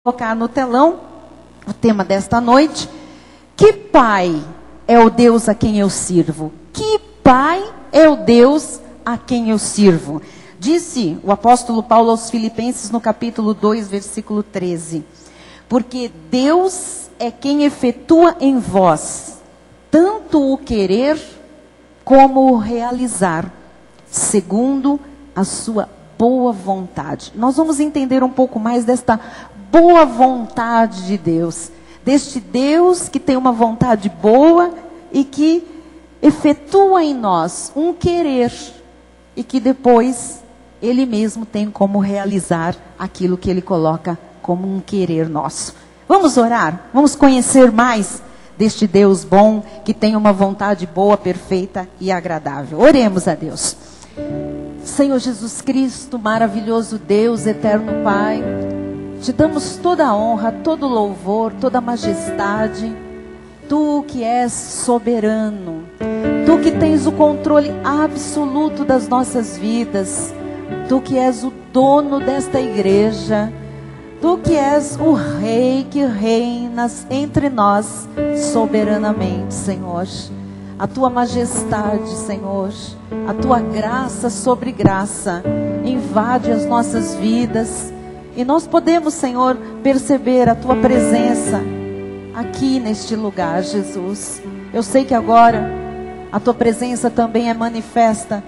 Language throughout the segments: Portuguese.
Colocar no telão o tema desta noite: que pai é o Deus a quem eu sirvo? Que pai é o Deus a quem eu sirvo? Disse o apóstolo Paulo aos Filipenses no capítulo 2, versículo 13: porque Deus é quem efetua em vós tanto o querer como o realizar, segundo a sua boa vontade. Nós vamos entender um pouco mais desta boa vontade de Deus, deste Deus que tem uma vontade boa e que efetua em nós um querer e que depois Ele mesmo tem como realizar aquilo que Ele coloca como um querer nosso. Vamos orar? Vamos conhecer mais deste Deus bom que tem uma vontade boa, perfeita e agradável. Oremos a Deus. Senhor Jesus Cristo, maravilhoso Deus, eterno Pai, te damos toda a honra, todo o louvor, toda a majestade. Tu que és soberano, Tu que tens o controle absoluto das nossas vidas, Tu que és o dono desta igreja, Tu que és o Rei que reinas entre nós soberanamente, Senhor. A Tua majestade, Senhor, a Tua graça sobre graça invade as nossas vidas. E nós podemos, Senhor, perceber a Tua presença aqui neste lugar, Jesus. Eu sei que agora a Tua presença também é manifesta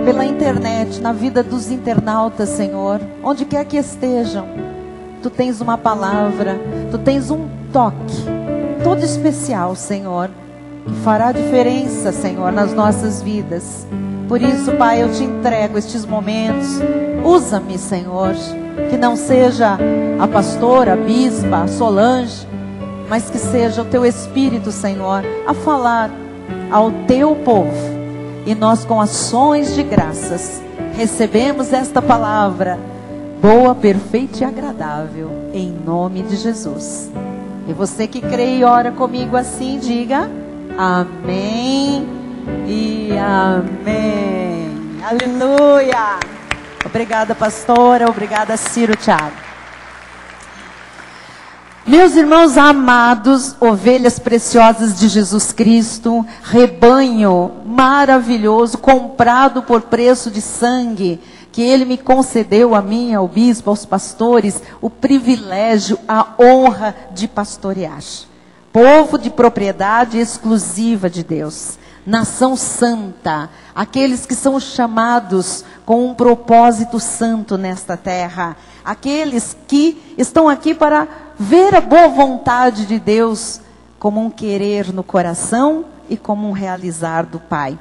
pela internet, na vida dos internautas, Senhor. Onde quer que estejam, Tu tens uma palavra, Tu tens um toque todo especial, Senhor, que fará diferença, Senhor, nas nossas vidas. Por isso, Pai, eu Te entrego estes momentos. Usa-me, Senhor, que não seja a pastora, a bispa, a Solange, mas que seja o Teu Espírito, Senhor, a falar ao Teu povo. E nós, com ações de graças, recebemos esta palavra boa, perfeita e agradável, em nome de Jesus. E você que crê e ora comigo assim, diga amém e amém. Aleluia. Obrigada, pastora. Obrigada, Ciro Thiago. Meus irmãos amados, ovelhas preciosas de Jesus Cristo, rebanho maravilhoso, comprado por preço de sangue, que Ele me concedeu, a mim, ao bispo, aos pastores, o privilégio, a honra de pastorear. Povo de propriedade exclusiva de Deus, nação santa, aqueles que são chamados com um propósito santo nesta terra, aqueles que estão aqui para ver a boa vontade de Deus como um querer no coração e como um realizar do Pai.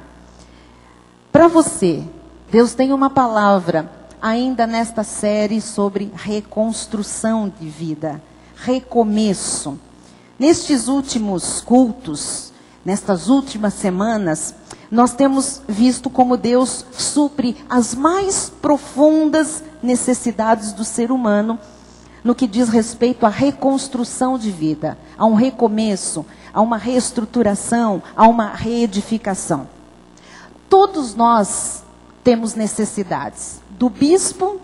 Para você, Deus tem uma palavra ainda nesta série sobre reconstrução de vida, recomeço. Nestes últimos cultos, nestas últimas semanas, nós temos visto como Deus supre as mais profundas necessidades do ser humano no que diz respeito à reconstrução de vida, a um recomeço, a uma reestruturação, a uma reedificação. Todos nós temos necessidades, do bispo,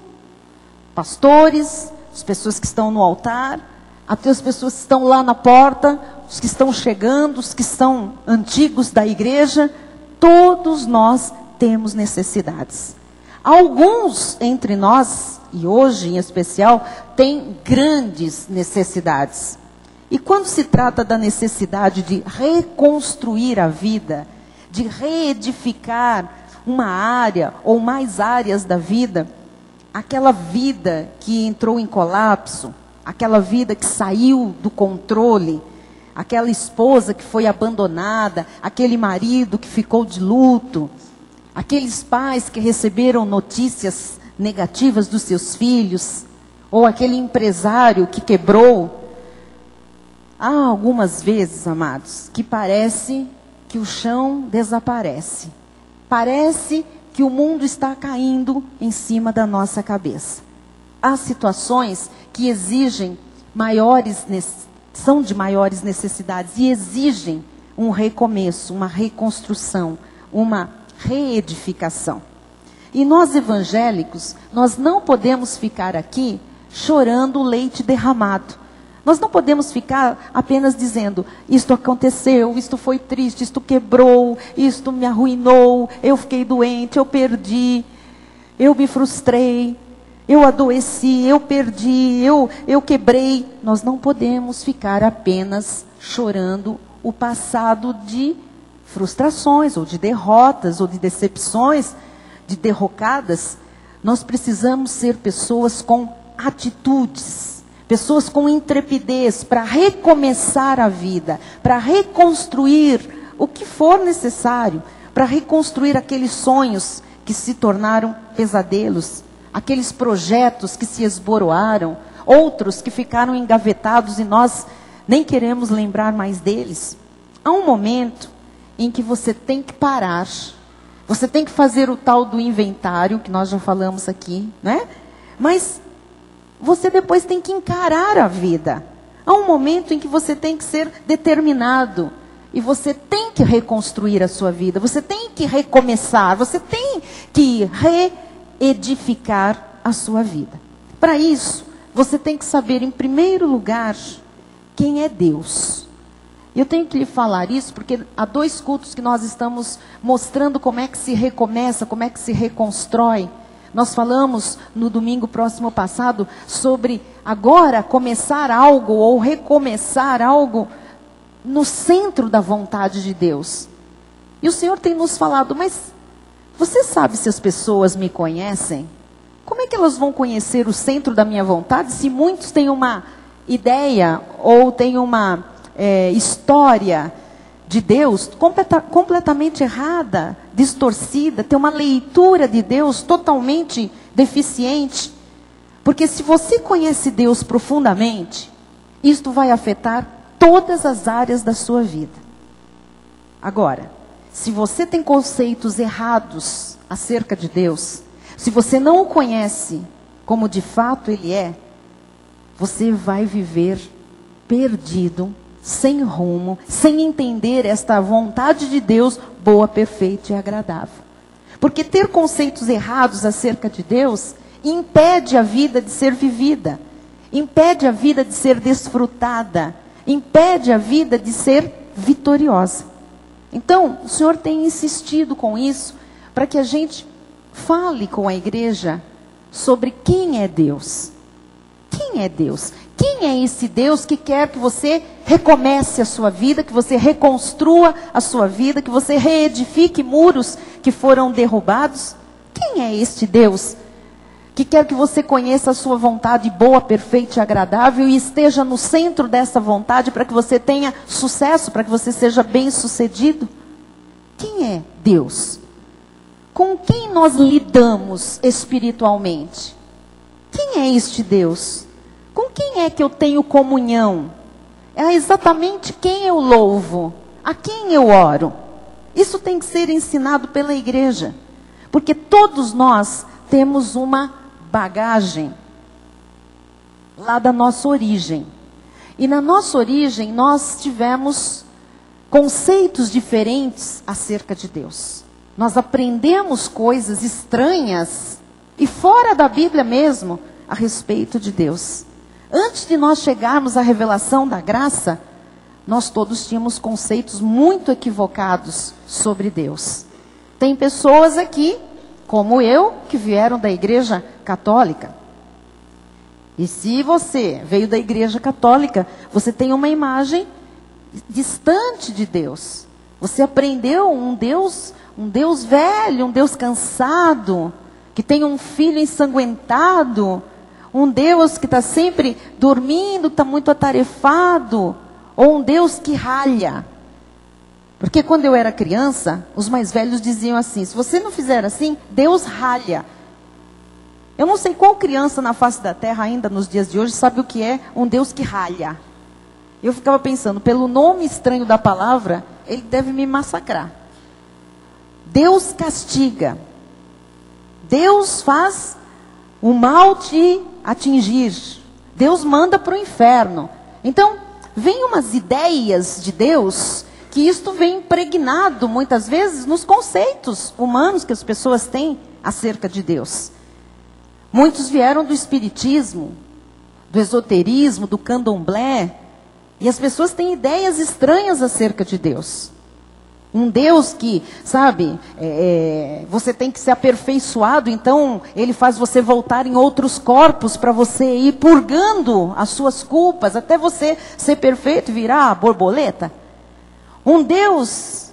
pastores, as pessoas que estão no altar, até as pessoas que estão lá na porta, os que estão chegando, os que são antigos da igreja, todos nós temos necessidades. Alguns entre nós, e hoje em especial, têm grandes necessidades. E quando se trata da necessidade de reconstruir a vida, de reedificar uma área ou mais áreas da vida, aquela vida que entrou em colapso, aquela vida que saiu do controle, aquela esposa que foi abandonada, aquele marido que ficou de luto, aqueles pais que receberam notícias negativas dos seus filhos, ou aquele empresário que quebrou. Há algumas vezes, amados, que parece que o chão desaparece. Parece que o mundo está caindo em cima da nossa cabeça. Há situações que exigem são de maiores necessidades e exigem um recomeço, uma reconstrução, uma reedificação. E nós evangélicos, nós não podemos ficar aqui chorando o leite derramado. Nós não podemos ficar apenas dizendo, isto aconteceu, isto foi triste, isto quebrou, isto me arruinou, eu fiquei doente, eu perdi, eu me frustrei, eu adoeci, eu perdi, eu quebrei. Nós não podemos ficar apenas chorando o passado de frustrações, ou de derrotas, ou de decepções, de derrocadas. Nós precisamos ser pessoas com atitudes, pessoas com intrepidez para recomeçar a vida, para reconstruir o que for necessário, para reconstruir aqueles sonhos que se tornaram pesadelos, aqueles projetos que se esboroaram, outros que ficaram engavetados e nós nem queremos lembrar mais deles. Há um momento em que você tem que parar, você tem que fazer o tal do inventário, que nós já falamos aqui, né? Mas você depois tem que encarar a vida. Há um momento em que você tem que ser determinado. E você tem que reconstruir a sua vida. Você tem que recomeçar. Você tem que reedificar a sua vida. Para isso, você tem que saber, em primeiro lugar, quem é Deus. Eu tenho que lhe falar isso porque há 2 cultos que nós estamos mostrando como é que se recomeça, como é que se reconstrói. Nós falamos no domingo próximo passado sobre agora começar algo ou recomeçar algo no centro da vontade de Deus. E o Senhor tem nos falado, mas você sabe se as pessoas me conhecem? Como é que elas vão conhecer o centro da minha vontade se muitos têm uma ideia ou têm uma história de Deus completamente errada, distorcida, tem uma leitura de Deus totalmente deficiente? Porque se você conhece Deus profundamente, isto vai afetar todas as áreas da sua vida. Agora, se você tem conceitos errados acerca de Deus, se você não o conhece como de fato Ele é, você vai viver perdido, sem rumo, sem entender esta vontade de Deus boa, perfeita e agradável. Porque ter conceitos errados acerca de Deus impede a vida de ser vivida, impede a vida de ser desfrutada, impede a vida de ser vitoriosa. Então, o Senhor tem insistido com isso, para que a gente fale com a igreja sobre quem é Deus. Quem é Deus? Quem é esse Deus que quer que você recomece a sua vida, que você reconstrua a sua vida, que você reedifique muros que foram derrubados? Quem é este Deus que quer que você conheça a sua vontade boa, perfeita e agradável e esteja no centro dessa vontade para que você tenha sucesso, para que você seja bem-sucedido? Quem é Deus? Com quem nós lidamos espiritualmente? Quem é este Deus? Com quem é que eu tenho comunhão? É exatamente quem eu louvo, a quem eu oro. Isso tem que ser ensinado pela igreja, porque todos nós temos uma bagagem lá da nossa origem. E na nossa origem nós tivemos conceitos diferentes acerca de Deus. Nós aprendemos coisas estranhas e fora da Bíblia mesmo a respeito de Deus. Antes de nós chegarmos à revelação da graça, nós todos tínhamos conceitos muito equivocados sobre Deus. Tem pessoas aqui, como eu, que vieram da igreja católica. E se você veio da igreja católica, você tem uma imagem distante de Deus. Você aprendeu um Deus velho, um Deus cansado, que tem um filho ensanguentado, um Deus que está sempre dormindo, está muito atarefado, ou um Deus que ralha. Porque quando eu era criança, os mais velhos diziam assim, se você não fizer assim, Deus ralha. Eu não sei qual criança na face da terra ainda nos dias de hoje sabe o que é um Deus que ralha. Eu ficava pensando, pelo nome estranho da palavra, ele deve me massacrar. Deus castiga. Deus faz o mal te atingir. Deus manda para o inferno. Então, vem umas ideias de Deus, que isto vem impregnado muitas vezes nos conceitos humanos que as pessoas têm acerca de Deus. Muitos vieram do espiritismo, do esoterismo, do candomblé, e as pessoas têm ideias estranhas acerca de Deus. Um Deus que, sabe, você tem que ser aperfeiçoado, então ele faz você voltar em outros corpos para você ir purgando as suas culpas, até você ser perfeito e virar a borboleta. Um Deus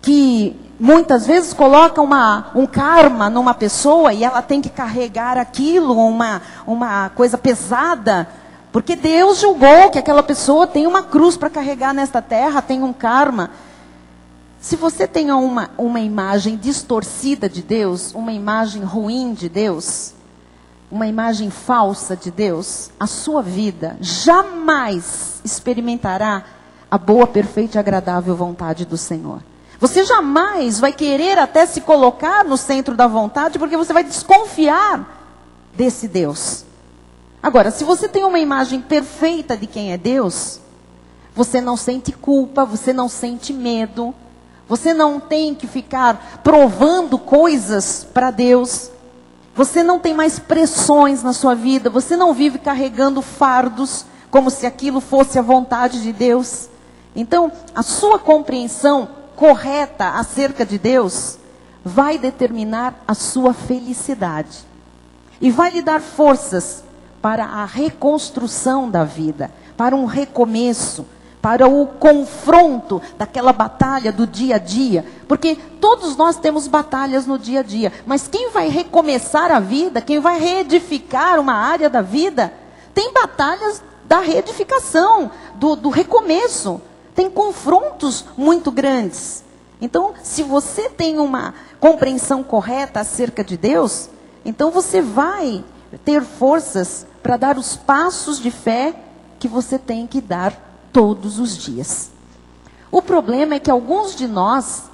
que muitas vezes coloca um karma numa pessoa e ela tem que carregar aquilo, uma coisa pesada, porque Deus julgou que aquela pessoa tem uma cruz para carregar nesta terra, tem um karma. Se você tem uma imagem distorcida de Deus, uma imagem ruim de Deus, uma imagem falsa de Deus, a sua vida jamais experimentará a boa, perfeita e agradável vontade do Senhor. Você jamais vai querer até se colocar no centro da vontade, porque você vai desconfiar desse Deus. Agora, se você tem uma imagem perfeita de quem é Deus, você não sente culpa, você não sente medo, você não tem que ficar provando coisas para Deus. Você não tem mais pressões na sua vida. Você não vive carregando fardos como se aquilo fosse a vontade de Deus. Então, a sua compreensão correta acerca de Deus vai determinar a sua felicidade. E vai lhe dar forças para a reconstrução da vida, para um recomeço, para o confronto daquela batalha do dia a dia. Porque todos nós temos batalhas no dia a dia. Mas quem vai recomeçar a vida, quem vai reedificar uma área da vida, tem batalhas da reedificação, do recomeço. Tem confrontos muito grandes. Então, se você tem uma compreensão correta acerca de Deus, então você vai ter forças para dar os passos de fé que você tem que dar todos os dias. O problema é que alguns de nós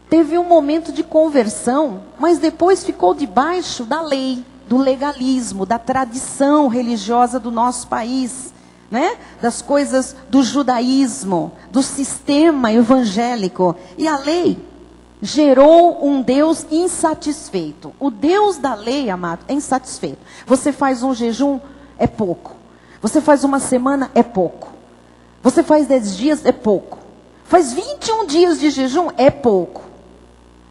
teve um momento de conversão, mas depois ficou debaixo da lei, do legalismo, da tradição religiosa do nosso país, né? Das coisas do judaísmo, do sistema evangélico. E a lei gerou um Deus insatisfeito. O Deus da lei, amado, é insatisfeito. Você faz um jejum, é pouco. Você faz uma semana, é pouco. Você faz 10 dias, é pouco. Faz 21 dias de jejum, é pouco.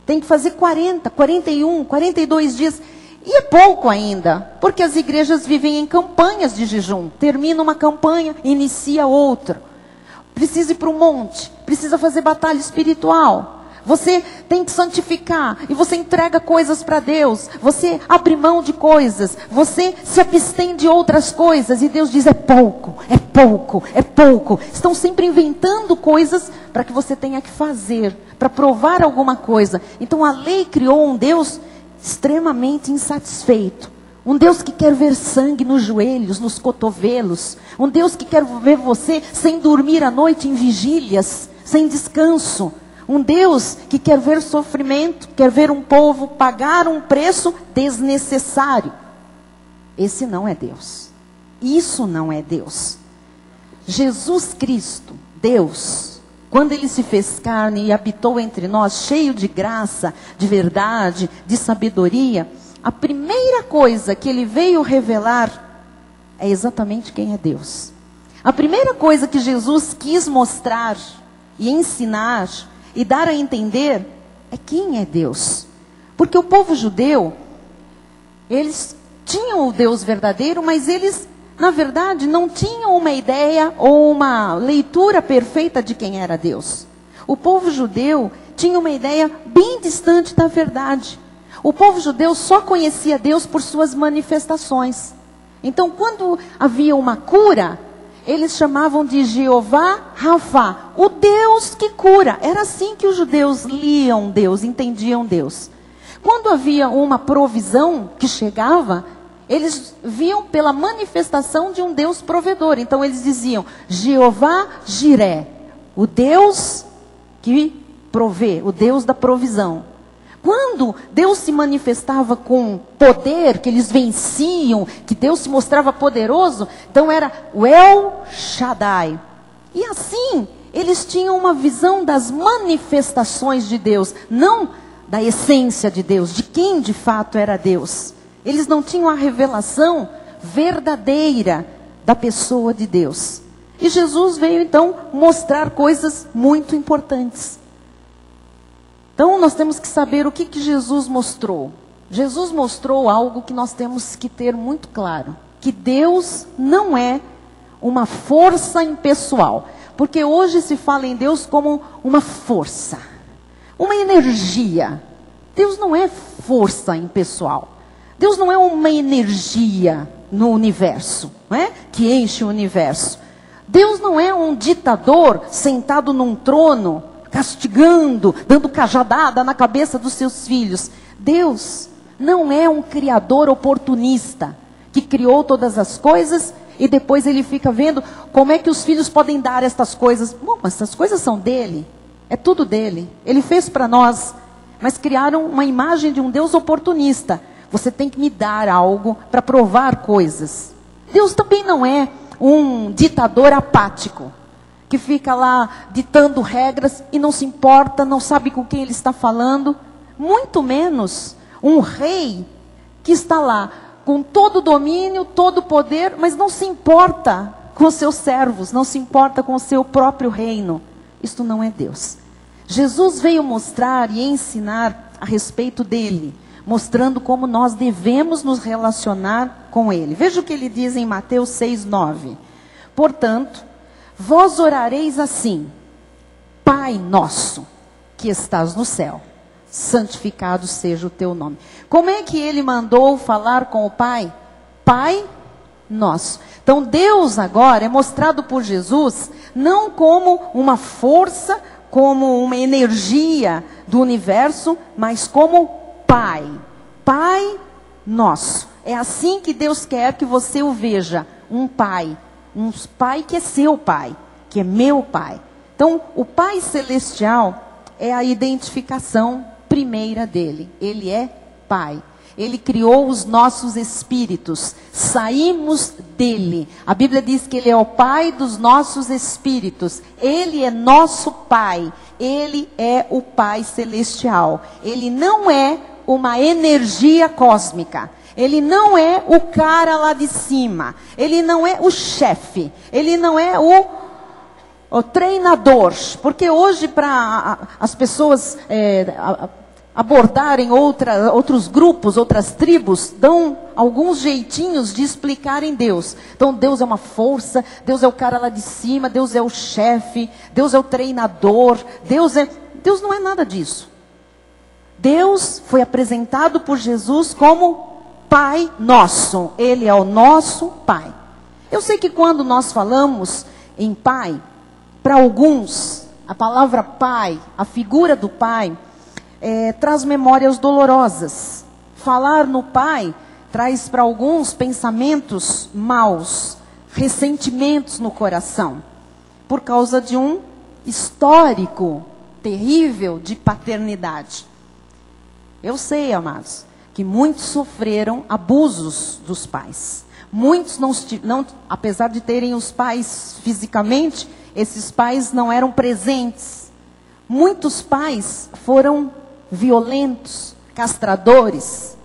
Tem que fazer 40, 41, 42 dias. E é pouco ainda, porque as igrejas vivem em campanhas de jejum. Termina uma campanha, inicia outra. Precisa ir para o monte, precisa fazer batalha espiritual. Você tem que santificar, e você entrega coisas para Deus, você abre mão de coisas, você se abstém de outras coisas, e Deus diz, é pouco, é pouco, é pouco. Estão sempre inventando coisas para que você tenha que fazer, para provar alguma coisa. Então a lei criou um Deus extremamente insatisfeito, um Deus que quer ver sangue nos joelhos, nos cotovelos, um Deus que quer ver você sem dormir à noite em vigílias, sem descanso. Um Deus que quer ver sofrimento, quer ver um povo pagar um preço desnecessário. Esse não é Deus. Isso não é Deus. Jesus Cristo, Deus, quando Ele se fez carne e habitou entre nós, cheio de graça, de verdade, de sabedoria, a primeira coisa que Ele veio revelar é exatamente quem é Deus. A primeira coisa que Jesus quis mostrar e ensinar e dar a entender é quem é Deus. Porque o povo judeu, eles tinham o Deus verdadeiro, mas eles, na verdade, não tinham uma ideia ou uma leitura perfeita de quem era Deus. O povo judeu tinha uma ideia bem distante da verdade. O povo judeu só conhecia Deus por suas manifestações. Então, quando havia uma cura, eles chamavam de Jeová Rafá, o Deus que cura. Era assim que os judeus liam Deus, entendiam Deus. Quando havia uma provisão que chegava, eles viam pela manifestação de um Deus provedor. Então eles diziam, Jeová Jiré, o Deus que provê, o Deus da provisão. Quando Deus se manifestava com poder, que eles venciam, que Deus se mostrava poderoso, então era o El Shaddai. E assim, eles tinham uma visão das manifestações de Deus, não da essência de Deus, de quem de fato era Deus. Eles não tinham a revelação verdadeira da pessoa de Deus. E Jesus veio então mostrar coisas muito importantes. Então nós temos que saber o que Jesus mostrou. Jesus mostrou algo que nós temos que ter muito claro. Que Deus não é uma força impessoal. Porque hoje se fala em Deus como uma força, uma energia. Deus não é força impessoal. Deus não é uma energia no universo, não é? Que enche o universo. Deus não é um ditador sentado num trono, castigando, dando cajadada na cabeça dos seus filhos. Deus não é um criador oportunista, que criou todas as coisas e depois ele fica vendo como é que os filhos podem dar estas coisas. Bom, mas essas coisas são dele, é tudo dele. Ele fez para nós, mas criaram uma imagem de um Deus oportunista. Você tem que me dar algo para provar coisas. Deus também não é um ditador apático, que fica lá ditando regras e não se importa, não sabe com quem ele está falando. Muito menos um rei que está lá com todo o domínio, todo o poder, mas não se importa com os seus servos, não se importa com o seu próprio reino. Isto não é Deus. Jesus veio mostrar e ensinar a respeito dele, mostrando como nós devemos nos relacionar com ele. Veja o que ele diz em Mateus 6:9. Portanto, vós orareis assim: Pai nosso, que estás no céu, santificado seja o teu nome. Como é que ele mandou falar com o Pai? Pai nosso. Então Deus agora é mostrado por Jesus não como uma força, como uma energia do universo, mas como Pai. Pai nosso. É assim que Deus quer que você o veja. Um Pai. Um Pai que é seu Pai, que é meu Pai. Então, o Pai Celestial é a identificação primeira dele. Ele é Pai. Ele criou os nossos espíritos. Saímos dele. A Bíblia diz que ele é o Pai dos nossos espíritos. Ele é nosso Pai. Ele é o Pai Celestial. Ele não é uma energia cósmica. Ele não é o cara lá de cima. Ele não é o chefe. Ele não é o treinador. Porque hoje, para as pessoas abordarem outros grupos, outras tribos, dão alguns jeitinhos de explicarem Deus. Então Deus é uma força, Deus é o cara lá de cima, Deus é o chefe, Deus é o treinador, Deus não é nada disso. Deus foi apresentado por Jesus como Pai nosso. Ele é o nosso Pai. Eu sei que quando nós falamos em Pai, para alguns, a palavra Pai, a figura do Pai, traz memórias dolorosas. Falar no Pai traz para alguns pensamentos maus, ressentimentos no coração, por causa de um histórico terrível de paternidade. Eu sei, amados, que muitos sofreram abusos dos pais. Muitos não, apesar de terem os pais fisicamente, esses pais não eram presentes. Muitos pais foram violentos, castradores.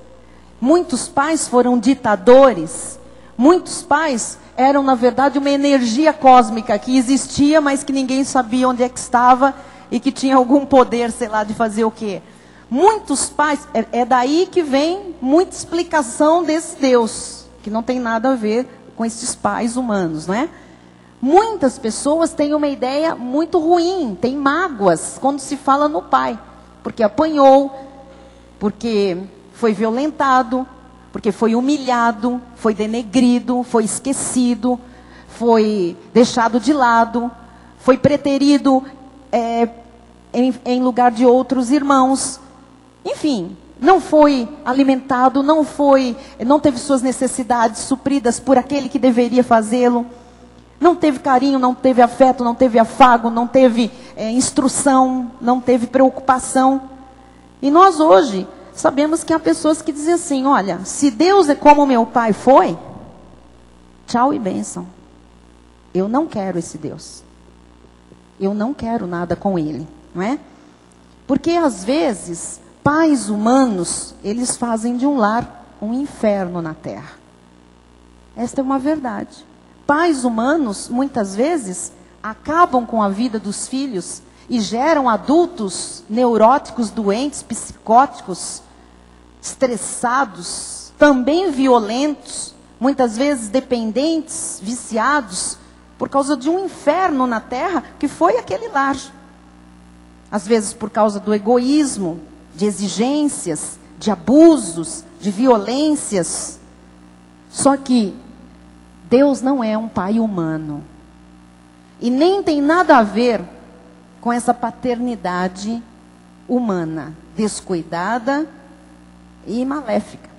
Muitos pais foram ditadores. Muitos pais eram, na verdade, uma energia cósmica que existia, mas que ninguém sabia onde é que estava e que tinha algum poder, sei lá, de fazer o quê. Muitos pais, é daí que vem muita explicação desse Deus, que não tem nada a ver com esses pais humanos, não é? Muitas pessoas têm uma ideia muito ruim, têm mágoas quando se fala no pai, porque apanhou, porque foi violentado, porque foi humilhado, foi denegrido, foi esquecido, foi deixado de lado, foi preterido em lugar de outros irmãos. Enfim, não foi alimentado, não teve suas necessidades supridas por aquele que deveria fazê-lo. Não teve carinho, não teve afeto, não teve afago, não teve instrução, não teve preocupação. E nós hoje sabemos que há pessoas que dizem assim: olha, se Deus é como meu pai foi, tchau e bênção. Eu não quero esse Deus. Eu não quero nada com ele, não é? Porque às vezes pais humanos, eles fazem de um lar um inferno na terra. Esta é uma verdade. Pais humanos, muitas vezes, acabam com a vida dos filhos e geram adultos neuróticos, doentes, psicóticos, estressados, também violentos, muitas vezes dependentes, viciados, por causa de um inferno na terra que foi aquele lar. Às vezes por causa do egoísmo, de exigências, de abusos, de violências. Só que Deus não é um pai humano. E nem tem nada a ver com essa paternidade humana, descuidada e maléfica.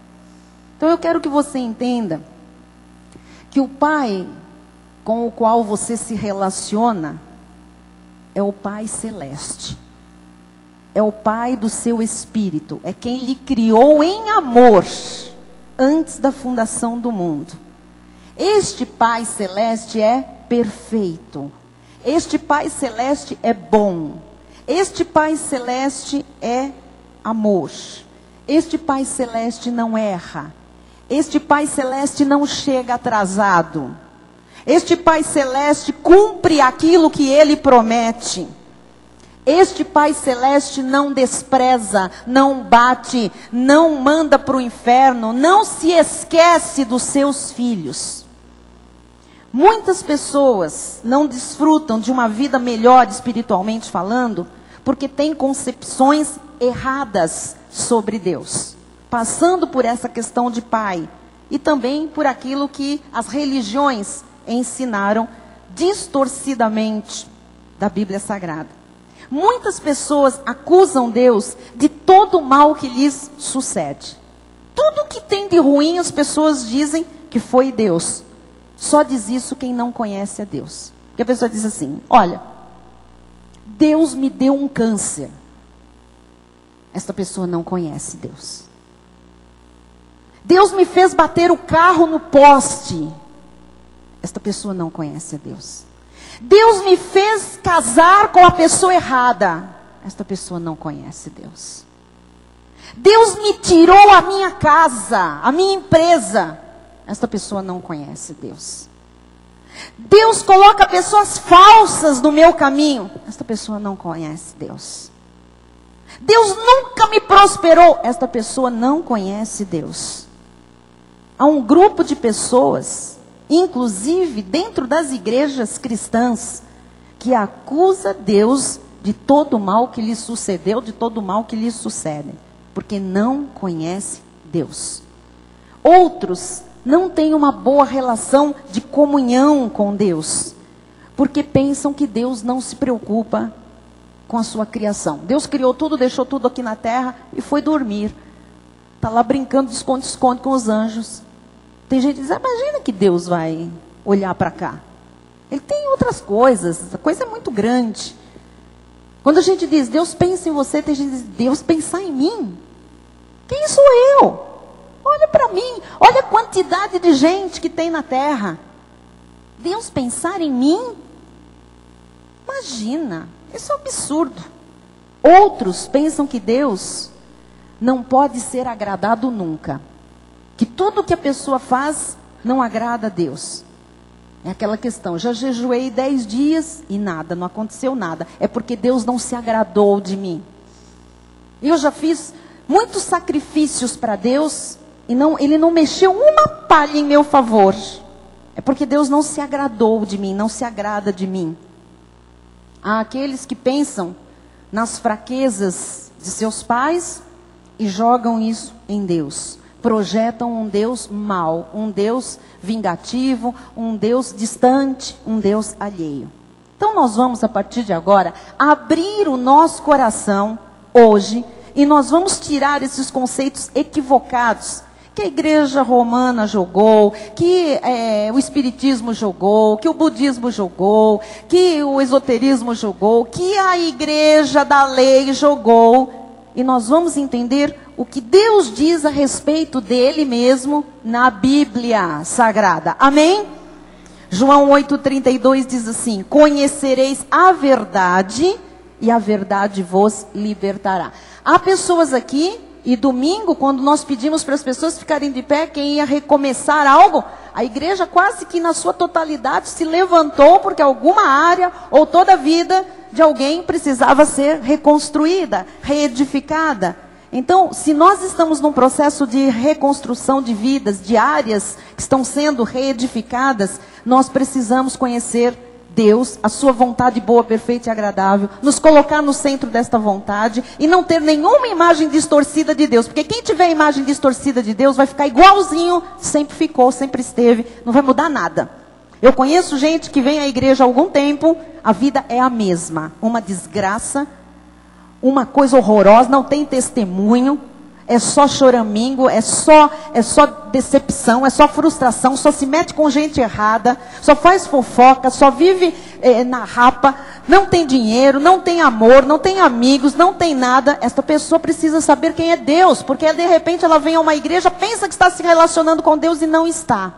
Então eu quero que você entenda que o pai com o qual você se relaciona é o Pai Celeste. É o Pai do seu espírito. É quem lhe criou em amor antes da fundação do mundo. Este Pai Celeste é perfeito. Este Pai Celeste é bom. Este Pai Celeste é amor. Este Pai Celeste não erra. Este Pai Celeste não chega atrasado. Este Pai Celeste cumpre aquilo que Ele promete. Este Pai Celeste não despreza, não bate, não manda para o inferno, não se esquece dos seus filhos. Muitas pessoas não desfrutam de uma vida melhor espiritualmente falando, porque têm concepções erradas sobre Deus. Passando por essa questão de pai e também por aquilo que as religiões ensinaram distorcidamente da Bíblia Sagrada. Muitas pessoas acusam Deus de todo o mal que lhes sucede. Tudo que tem de ruim as pessoas dizem que foi Deus. Só diz isso quem não conhece a Deus. Porque a pessoa diz assim, olha, Deus me deu um câncer. Esta pessoa não conhece Deus. Deus me fez bater o carro no poste. Esta pessoa não conhece a Deus. Deus me fez casar com a pessoa errada. Esta pessoa não conhece Deus. Deus me tirou a minha casa, a minha empresa. Esta pessoa não conhece Deus. Deus coloca pessoas falsas no meu caminho. Esta pessoa não conhece Deus. Deus nunca me prosperou. Esta pessoa não conhece Deus. Há um grupo de pessoas, inclusive dentro das igrejas cristãs, que acusa Deus de todo o mal que lhe sucedeu, de todo o mal que lhe sucede, porque não conhece Deus. Outros não têm uma boa relação de comunhão com Deus, porque pensam que Deus não se preocupa com a sua criação. Deus criou tudo, deixou tudo aqui na terra e foi dormir. Está lá brincando de esconde-esconde com os anjos. Tem gente que diz, imagina que Deus vai olhar para cá. Ele tem outras coisas, a coisa é muito grande. Quando a gente diz, Deus pensa em você, tem gente que diz, Deus pensar em mim? Quem sou eu? Olha para mim, olha a quantidade de gente que tem na terra. Deus pensar em mim? Imagina, isso é um absurdo. Outros pensam que Deus não pode ser agradado nunca. Que tudo que a pessoa faz não agrada a Deus. É aquela questão, já jejuei 10 dias e nada, não aconteceu nada. É porque Deus não se agradou de mim. Eu já fiz muitos sacrifícios para Deus e Ele não mexeu uma palha em meu favor. É porque Deus não se agradou de mim, não se agrada de mim. Há aqueles que pensam nas fraquezas de seus pais e jogam isso em Deus. Projetam um Deus mau, um Deus vingativo, um Deus distante, um Deus alheio. Então nós vamos, a partir de agora, abrir o nosso coração hoje e nós vamos tirar esses conceitos equivocados que a igreja romana jogou, que o espiritismo jogou, que o budismo jogou, que o esoterismo jogou, que a igreja da lei jogou. E nós vamos entender o que Deus diz a respeito dele mesmo na Bíblia Sagrada. Amém? João 8,32 diz assim, conhecereis a verdade e a verdade vos libertará. Há pessoas aqui, e domingo, quando nós pedimos para as pessoas ficarem de pé, quem ia recomeçar algo, A igreja quase que na sua totalidade se levantou porque alguma área ou toda a vida de alguém precisava ser reconstruída, reedificada. Então, se nós estamos num processo de reconstrução de vidas, de áreas que estão sendo reedificadas, nós precisamos conhecer Deus, a sua vontade boa, perfeita e agradável, nos colocar no centro desta vontade e não ter nenhuma imagem distorcida de Deus, porque quem tiver imagem distorcida de Deus vai ficar igualzinho, sempre ficou, sempre esteve, não vai mudar nada. Eu conheço gente que vem à igreja há algum tempo, a vida é a mesma, uma desgraça, uma coisa horrorosa, não tem testemunho, é só choramingo, é só decepção, é só frustração, só se mete com gente errada, só faz fofoca, só vive na rapa, não tem dinheiro, não tem amor, não tem amigos, não tem nada. Esta pessoa precisa saber quem é Deus, porque de repente ela vem a uma igreja, pensa que está se relacionando com Deus e não está.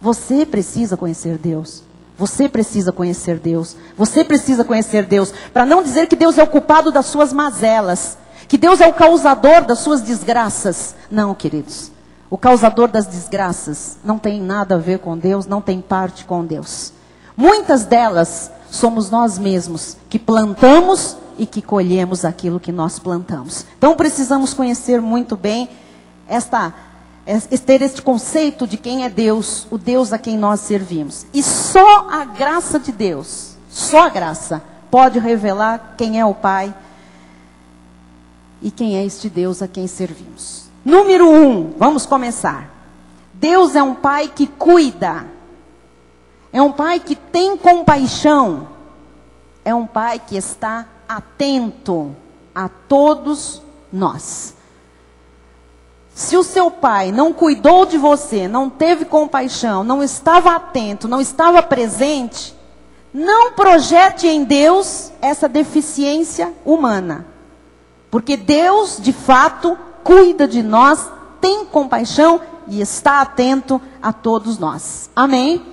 Você precisa conhecer Deus. Você precisa conhecer Deus. Você precisa conhecer Deus, para não dizer que Deus é o culpado das suas mazelas, que Deus é o causador das suas desgraças. Não, queridos. O causador das desgraças não tem nada a ver com Deus, não tem parte com Deus. Muitas delas somos nós mesmos que plantamos e que colhemos aquilo que nós plantamos. Então precisamos conhecer muito bem ter este conceito de quem é Deus, o Deus a quem nós servimos. E só a graça de Deus, só a graça, pode revelar quem é o Pai e quem é este Deus a quem servimos. Número 1, vamos começar. Deus é um Pai que cuida. É um Pai que tem compaixão. É um Pai que está atento a todos nós. Se o seu pai não cuidou de você, não teve compaixão, não estava atento, não estava presente, não projete em Deus essa deficiência humana. Porque Deus, de fato, cuida de nós, tem compaixão e está atento a todos nós. Amém?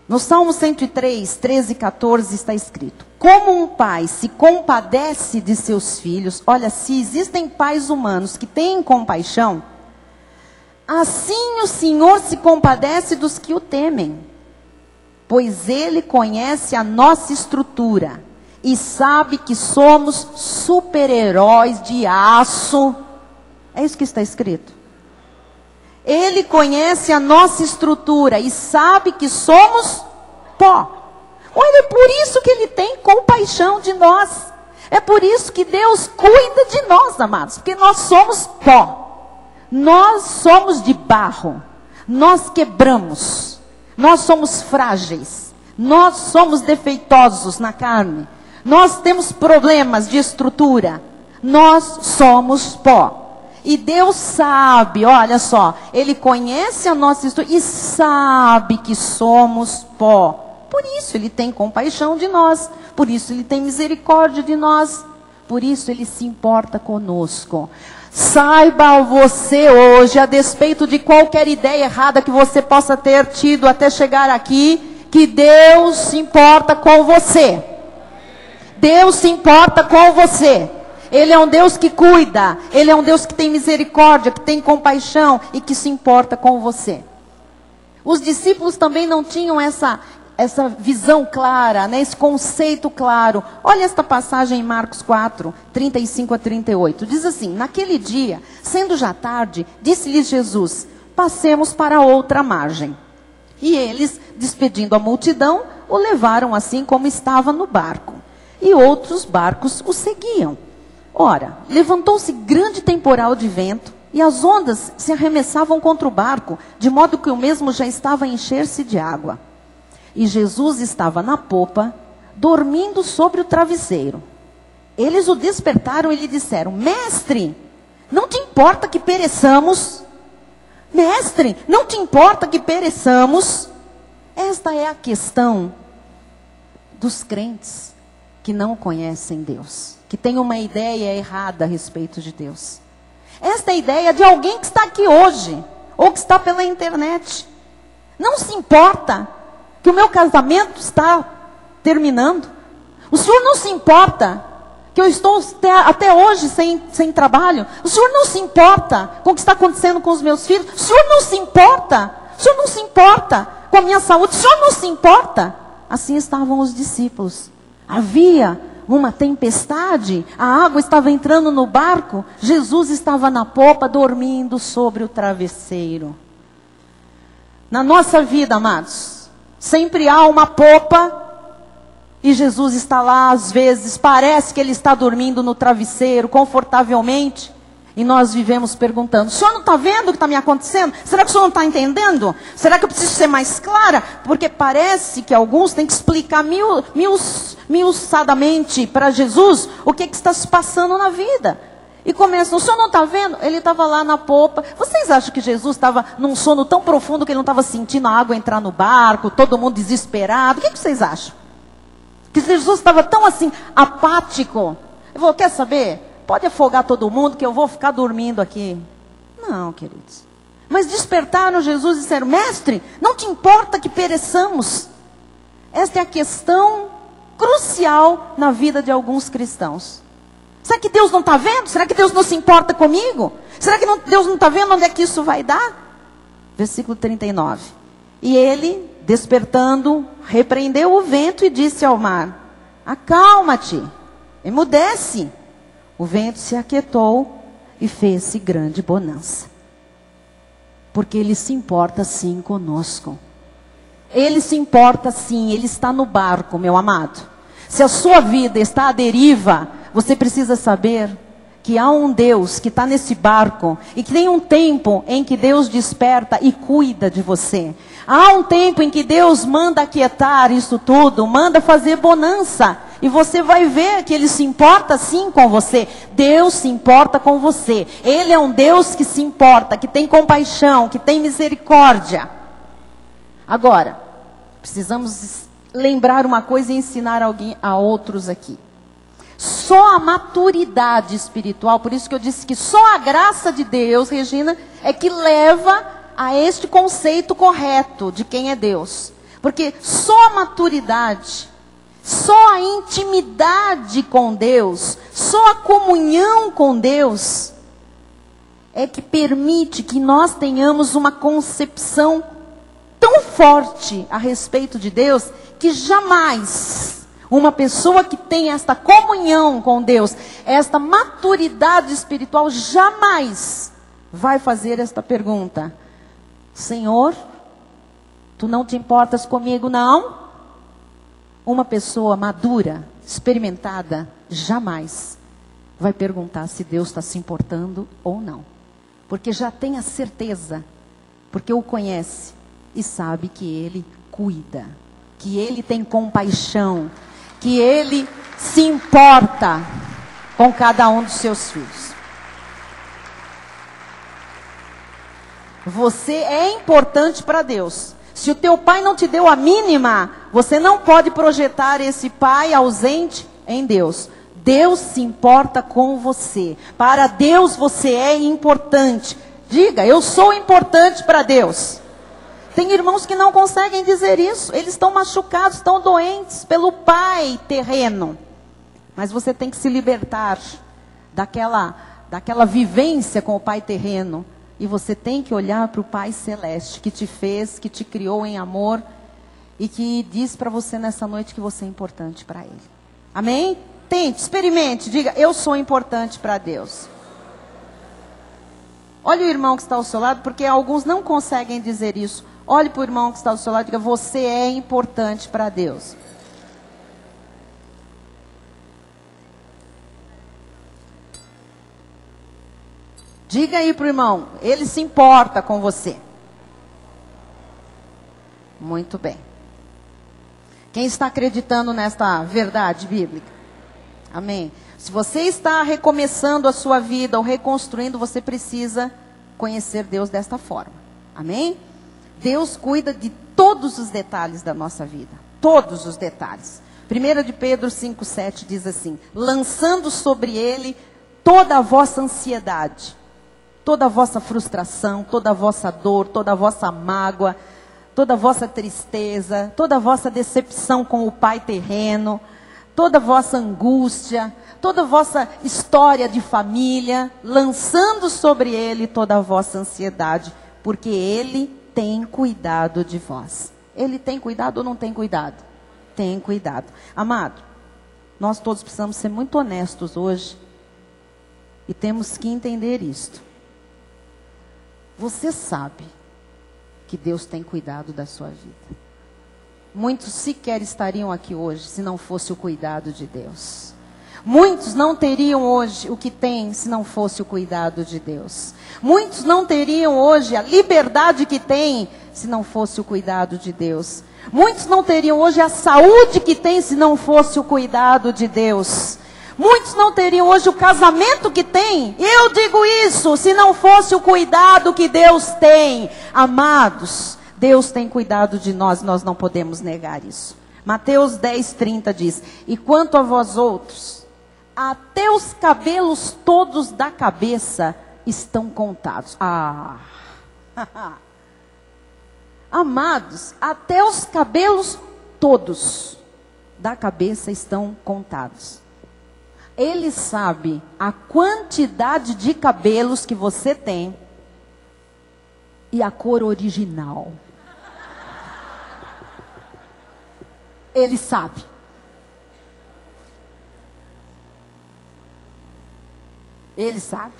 No Salmo 103, 13 e 14 está escrito: como um pai se compadece de seus filhos, olha, se existem pais humanos que têm compaixão, assim o Senhor se compadece dos que o temem, pois Ele conhece a nossa estrutura e sabe que somos super-heróis de aço. É isso que está escrito. Ele conhece a nossa estrutura e sabe que somos pó. Olha, é por isso que Ele tem compaixão de nós. É por isso que Deus cuida de nós, amados. Porque nós somos pó. Nós somos de barro. Nós quebramos. Nós somos frágeis. Nós somos defeituosos na carne. Nós temos problemas de estrutura. Nós somos pó. E Deus sabe, olha só, Ele conhece a nossa estrutura e sabe que somos pó. Por isso Ele tem compaixão de nós, por isso Ele tem misericórdia de nós, por isso Ele se importa conosco. Saiba você hoje, a despeito de qualquer ideia errada que você possa ter tido até chegar aqui, que Deus se importa com você. Deus se importa com você. Ele é um Deus que cuida, Ele é um Deus que tem misericórdia, que tem compaixão e que se importa com você. Os discípulos também não tinham essa visão clara, né, esse conceito claro. Olha esta passagem em Marcos 4, 35 a 38. Diz assim: naquele dia, sendo já tarde, disse-lhes Jesus: passemos para outra margem. E eles, despedindo a multidão, o levaram assim como estava no barco. E outros barcos o seguiam. Ora, levantou-se grande temporal de vento, e as ondas se arremessavam contra o barco, de modo que o mesmo já estava a encher-se de água. E Jesus estava na popa, dormindo sobre o travesseiro. Eles o despertaram e lhe disseram: Mestre, não te importa que pereçamos? Mestre, não te importa que pereçamos? Esta é a questão dos crentes que não conhecem Deus, que tem uma ideia errada a respeito de Deus. Esta é a ideia de alguém que está aqui hoje, ou que está pela internet. Não se importa que o meu casamento está terminando? O senhor não se importa que eu estou até hoje sem trabalho? O senhor não se importa com o que está acontecendo com os meus filhos? O senhor não se importa O Senhor não se importa com a minha saúde? O Senhor não se importa? Assim estavam os discípulos. Havia uma tempestade, a água estava entrando no barco, Jesus estava na popa, dormindo sobre o travesseiro. Na nossa vida, amados, sempre há uma popa, e Jesus está lá, às vezes, parece que Ele está dormindo no travesseiro, confortavelmente, e nós vivemos perguntando, o Senhor não está vendo o que está me acontecendo? Será que o Senhor não está entendendo? Será que eu preciso ser mais clara? Porque parece que alguns têm que explicar miuçadamente para Jesus o que está se passando na vida. E começam, o Senhor não está vendo? Ele estava lá na popa. Vocês acham que Jesus estava num sono tão profundo que Ele não estava sentindo a água entrar no barco, todo mundo desesperado? O que vocês acham? Que Jesus estava tão assim, apático. Eu vou, quer saber? Pode afogar todo mundo que eu vou ficar dormindo aqui. Não, queridos. Mas despertaram Jesus e disseram, mestre, não te importa que pereçamos? Esta é a questão crucial na vida de alguns cristãos. Será que Deus não está vendo? Será que Deus não se importa comigo? Será que Deus não está vendo onde é que isso vai dar? Versículo 39. E ele, despertando, repreendeu o vento e disse ao mar, acalma-te, emudece. O vento se aquietou e fez-se grande bonança. Porque Ele se importa sim conosco. Ele se importa sim, Ele está no barco, meu amado. Se a sua vida está à deriva, você precisa saber que há um Deus que está nesse barco e que tem um tempo em que Deus desperta e cuida de você. Há um tempo em que Deus manda aquietar isso tudo, manda fazer bonança. E você vai ver que Ele se importa sim com você. Deus se importa com você. Ele é um Deus que se importa, que tem compaixão, que tem misericórdia. Agora, precisamos lembrar uma coisa e ensinar a outros aqui. Só a maturidade espiritual, por isso que eu disse que só a graça de Deus, Regina, é que leva a este conceito correto de quem é Deus. Porque só a maturidade, só a intimidade com Deus, só a comunhão com Deus, é que permite que nós tenhamos uma concepção tão forte a respeito de Deus, que jamais uma pessoa que tem esta comunhão com Deus, esta maturidade espiritual, jamais vai fazer esta pergunta: Senhor, tu não te importas comigo, não? Uma pessoa madura, experimentada, jamais vai perguntar se Deus está se importando ou não. Porque já tem a certeza, porque o conhece e sabe que Ele cuida, que Ele tem compaixão, que Ele se importa com cada um dos seus filhos. Você é importante para Deus. Se o teu pai não te deu a mínima, você não pode projetar esse pai ausente em Deus. Deus se importa com você. Para Deus você é importante. Diga, eu sou importante para Deus. Tem irmãos que não conseguem dizer isso. Eles estão machucados, estão doentes pelo pai terreno. Mas você tem que se libertar daquela vivência com o pai terreno. E você tem que olhar para o Pai Celeste, que te fez, que te criou em amor, e que diz para você nessa noite que você é importante para Ele. Amém? Tente, experimente, diga, eu sou importante para Deus. Olha o irmão que está ao seu lado, porque alguns não conseguem dizer isso. Olhe para o irmão que está ao seu lado e diga, você é importante para Deus. Diga aí para o irmão, ele se importa com você. Muito bem. Quem está acreditando nesta verdade bíblica? Amém. Se você está recomeçando a sua vida ou reconstruindo, você precisa conhecer Deus desta forma. Amém? Deus cuida de todos os detalhes da nossa vida. Todos os detalhes. 1 de Pedro 5,7 diz assim, lançando sobre Ele toda a vossa ansiedade, toda a vossa frustração, toda a vossa dor, toda a vossa mágoa, toda a vossa tristeza, toda a vossa decepção com o pai terreno, toda a vossa angústia, toda a vossa história de família, lançando sobre Ele toda a vossa ansiedade, porque Ele tem cuidado de vós. Ele tem cuidado ou não tem cuidado? Tem cuidado. Amado, nós todos precisamos ser muito honestos hoje. E temos que entender isto. Você sabe que Deus tem cuidado da sua vida. Muitos sequer estariam aqui hoje se não fosse o cuidado de Deus. Muitos não teriam hoje o que têm se não fosse o cuidado de Deus. Muitos não teriam hoje a liberdade que têm se não fosse o cuidado de Deus. Muitos não teriam hoje a saúde que têm se não fosse o cuidado de Deus. Muitos não teriam hoje o casamento que têm. Eu digo isso, se não fosse o cuidado que Deus tem. Amados, Deus tem cuidado de nós, nós não podemos negar isso. Mateus 10:30 diz: e quanto a vós outros, até os cabelos todos da cabeça estão contados. Amados, até os cabelos todos da cabeça estão contados. Ele sabe a quantidade de cabelos que você tem e a cor original. Ele sabe. Ele sabe.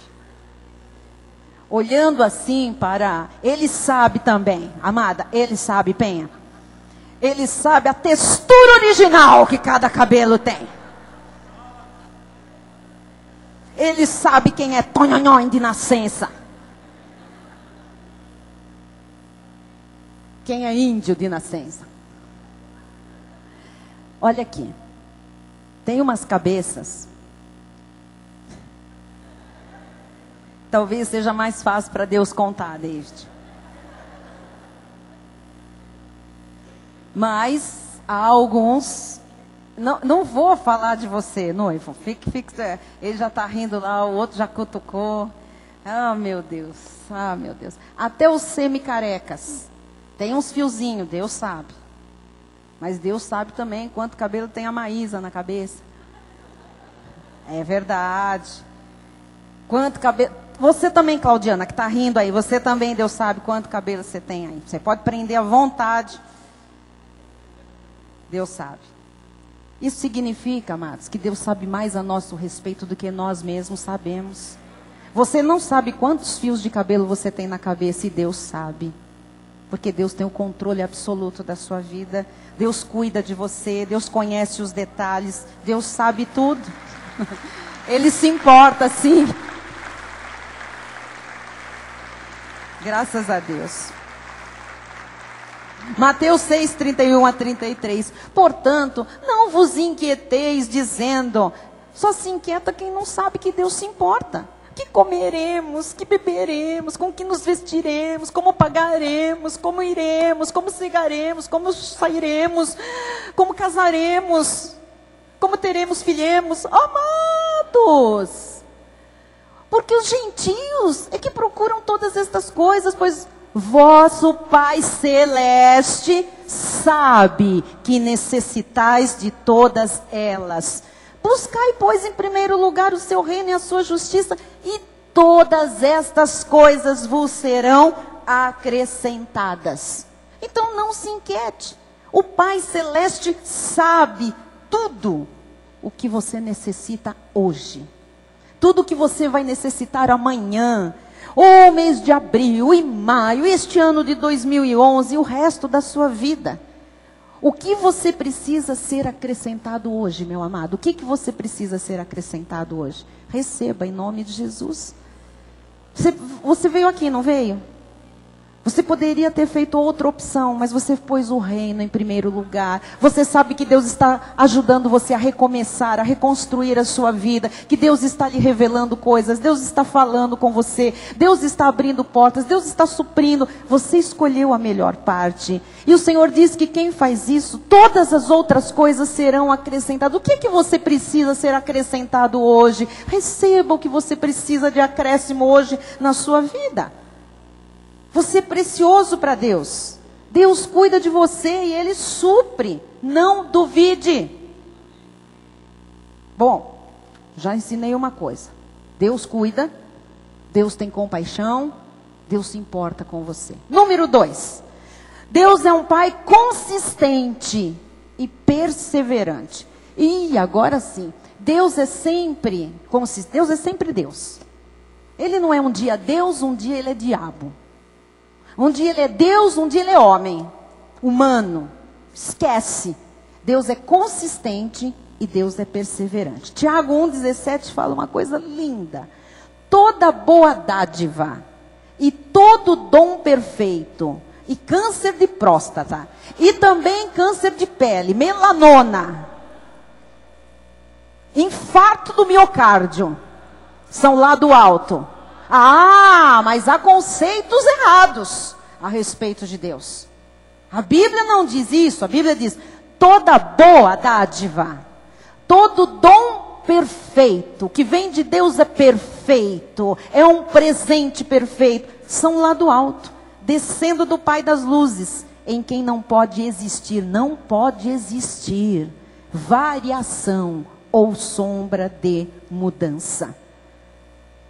Olhando assim para... Ele sabe também, amada, ele sabe, Penha. Ele sabe a textura original que cada cabelo tem. Ele sabe quem é tonhonhon de nascença. Quem é índio de nascença. Olha aqui. Tem umas cabeças. Talvez seja mais fácil para Deus contar desde. Mas há alguns... Não vou falar de você, noivo. Fique, ele já está rindo lá, o outro já cutucou. Ah, meu Deus. Ah, meu Deus. Até os semi-carecas. Tem uns fiozinhos, Deus sabe. Mas Deus sabe também quanto cabelo tem a Maísa na cabeça. É verdade. Quanto cabelo... Você também, Claudiana, que está rindo aí. Você também, Deus sabe quanto cabelo você tem aí. Você pode prender à vontade. Deus sabe. Isso significa, amados, que Deus sabe mais a nosso respeito do que nós mesmos sabemos. Você não sabe quantos fios de cabelo você tem na cabeça e Deus sabe. Porque Deus tem o controle absoluto da sua vida. Deus cuida de você, Deus conhece os detalhes, Deus sabe tudo. Ele se importa, sim. Graças a Deus. Mateus 6:31-33. Portanto, não vos inquieteis dizendo, só se inquieta quem não sabe que Deus se importa. Que comeremos, que beberemos, com que nos vestiremos, como pagaremos, como iremos, como cegaremos, como sairemos, como casaremos, como teremos filhemos. Amados! Porque os gentios é que procuram todas estas coisas, pois vosso Pai Celeste sabe que necessitais de todas elas. Buscai, pois, em primeiro lugar o seu reino e a sua justiça, e todas estas coisas vos serão acrescentadas. Então não se inquiete. O Pai Celeste sabe tudo o que você necessita hoje. Tudo o que você vai necessitar amanhã. O mês de abril e maio, este ano de 2011 e o resto da sua vida. O que você precisa ser acrescentado hoje, meu amado? O que você precisa ser acrescentado hoje? Receba em nome de Jesus. Você veio aqui, não veio? Você poderia ter feito outra opção, mas você pôs o reino em primeiro lugar. Você sabe que Deus está ajudando você a recomeçar, a reconstruir a sua vida. Que Deus está lhe revelando coisas. Deus está falando com você. Deus está abrindo portas. Deus está suprindo. Você escolheu a melhor parte. E o Senhor diz que quem faz isso, todas as outras coisas serão acrescentadas. O que você precisa ser acrescentado hoje? Receba o que você precisa de acréscimo hoje na sua vida. Você é precioso para Deus. Deus cuida de você e Ele supre. Não duvide. Bom, já ensinei uma coisa. Deus cuida. Deus tem compaixão. Deus se importa com você. Número 2. Deus é um pai consistente e perseverante. E agora sim, Deus é sempre consistente. Deus é sempre Deus. Ele não é um dia Deus, um dia ele é diabo. Um dia ele é Deus, um dia ele é homem, humano. Esquece. Deus é consistente e Deus é perseverante. Tiago 1,17 fala uma coisa linda. Toda boa dádiva e todo dom perfeito, e câncer de próstata, e também câncer de pele, melanoma, infarto do miocárdio, são lá do alto. Ah, mas há conceitos errados a respeito de Deus. A Bíblia não diz isso, a Bíblia diz, toda boa dádiva, todo dom perfeito, que vem de Deus é perfeito, é um presente perfeito, são lá do alto, descendo do Pai das luzes, em quem não pode existir variação ou sombra de mudança.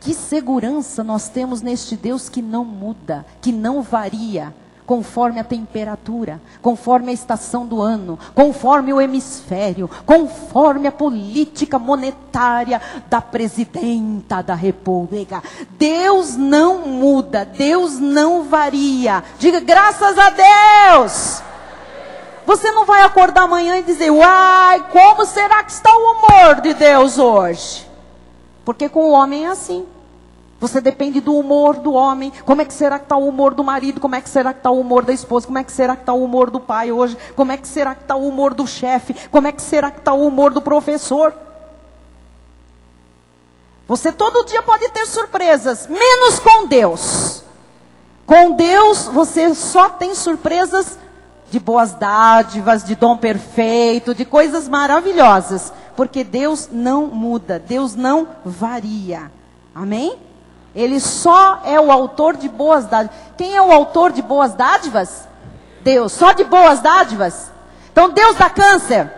Que segurança nós temos neste Deus que não muda, que não varia, conforme a temperatura, conforme a estação do ano, conforme o hemisfério, conforme a política monetária da presidenta da República. Deus não muda, Deus não varia. Diga graças a Deus. Você não vai acordar amanhã e dizer, uai, como será que está o humor de Deus hoje? Porque com o homem é assim. Você depende do humor do homem. Como é que será que está o humor do marido? Como é que será que está o humor da esposa? Como é que será que está o humor do pai hoje? Como é que será que está o humor do chefe? Como é que será que está o humor do professor? Você todo dia pode ter surpresas, menos com Deus. Com Deus você só tem surpresas de boas dádivas, de dom perfeito, de coisas maravilhosas. Porque Deus não muda, Deus não varia. Amém? Ele só é o autor de boas dádivas. Quem é o autor de boas dádivas? Deus. Só de boas dádivas? Então Deus dá câncer.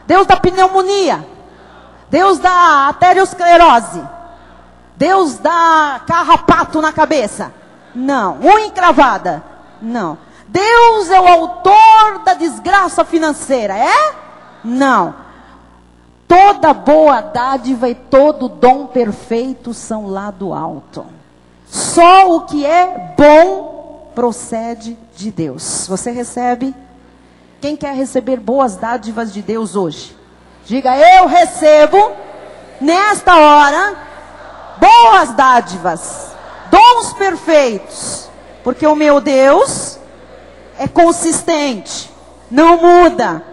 Deus dá pneumonia. Deus dá arteriosclerose. Deus dá carrapato na cabeça. Não. Unha encravada. Não. Deus é o autor da desgraça financeira. É? Não. Toda boa dádiva e todo dom perfeito são lá do alto. Só o que é bom procede de Deus. Você recebe? Quem quer receber boas dádivas de Deus hoje? Diga, eu recebo nesta hora boas dádivas, dons perfeitos. Porque o meu Deus é consistente, não muda,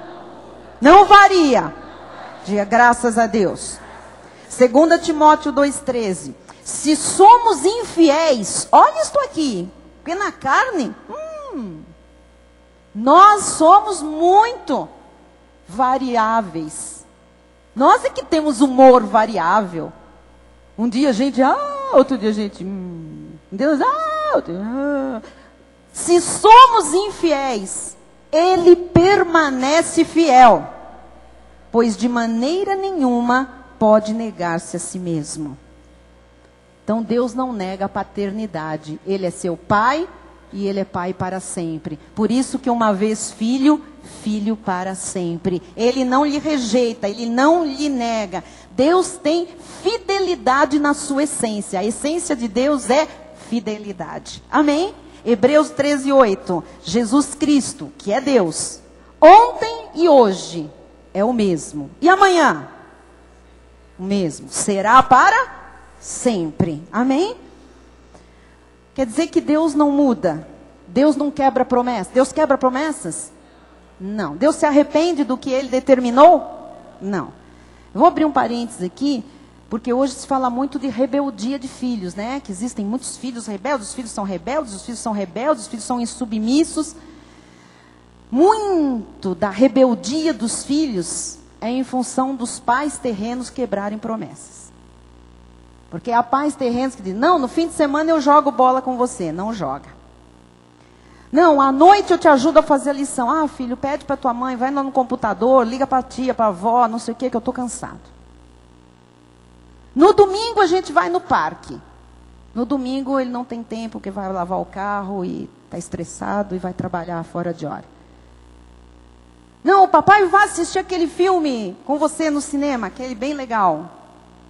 não varia. Diga graças a Deus. 2 Timóteo 2,13. Se somos infiéis, olha isto aqui, porque na carne, nós somos muito variáveis. Nós é que temos humor variável. Um dia a gente, outro dia a gente, Deus, outro dia, Se somos infiéis, Ele permanece fiel, pois de maneira nenhuma pode negar-se a si mesmo. Então Deus não nega a paternidade. Ele é seu pai e Ele é pai para sempre. Por isso que uma vez filho, filho para sempre. Ele não lhe rejeita, Ele não lhe nega. Deus tem fidelidade na sua essência. A essência de Deus é fidelidade. Amém? Hebreus 13:8. Jesus Cristo, que é Deus, ontem e hoje é o mesmo. E amanhã? O mesmo. Será para sempre. Amém? Quer dizer que Deus não muda. Deus não quebra promessas. Deus quebra promessas? Não. Deus se arrepende do que Ele determinou? Não. Eu vou abrir um parênteses aqui, porque hoje se fala muito de rebeldia de filhos, né? Que existem muitos filhos rebeldes, os filhos são rebeldes, os filhos são rebeldes, os filhos são insubmissos. Muito da rebeldia dos filhos é em função dos pais terrenos quebrarem promessas. Porque há pais terrenos que dizem, não, no fim de semana eu jogo bola com você. Não joga. Não, à noite eu te ajudo a fazer a lição. Ah, filho, pede para tua mãe, vai no computador, liga para a tia, para a avó, não sei o que eu estou cansado. No domingo a gente vai no parque. No domingo ele não tem tempo, porque vai lavar o carro e está estressado e vai trabalhar fora de hora. Não, papai vai assistir aquele filme com você no cinema, aquele bem legal.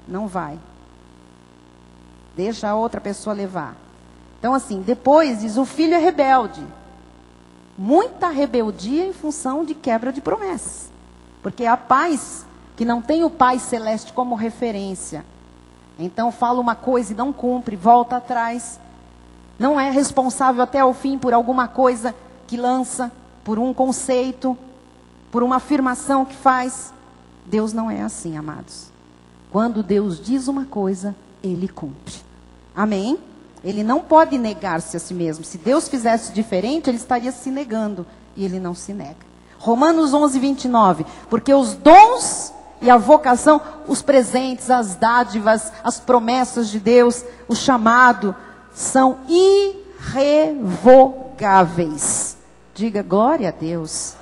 Não vai. Deixa a outra pessoa levar. Então assim, depois diz, o filho é rebelde. Muita rebeldia em função de quebra de promessas. Porque há pais que não têm o Pai Celeste como referência. Então fala uma coisa e não cumpre, volta atrás. Não é responsável até o fim por alguma coisa que lança, por um conceito, por uma afirmação que faz. Deus não é assim, amados. Quando Deus diz uma coisa, Ele cumpre. Amém? Ele não pode negar-se a si mesmo. Se Deus fizesse diferente, Ele estaria se negando. E Ele não se nega. Romanos 11, 29. Porque os dons e a vocação, os presentes, as dádivas, as promessas de Deus, o chamado, são irrevogáveis. Diga glória a Deus.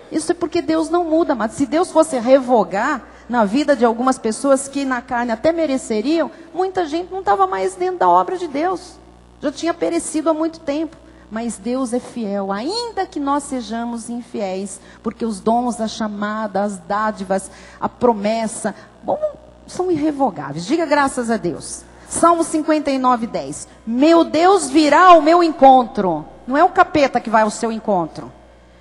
Isso é porque Deus não muda, mas se Deus fosse revogar na vida de algumas pessoas que na carne até mereceriam, muita gente não estava mais dentro da obra de Deus. Já tinha perecido há muito tempo. Mas Deus é fiel, ainda que nós sejamos infiéis, porque os dons, a chamada, as dádivas, a promessa, bom, são irrevogáveis. Diga graças a Deus. Salmo 59, 10. Meu Deus virá ao meu encontro. Não é o capeta que vai ao seu encontro.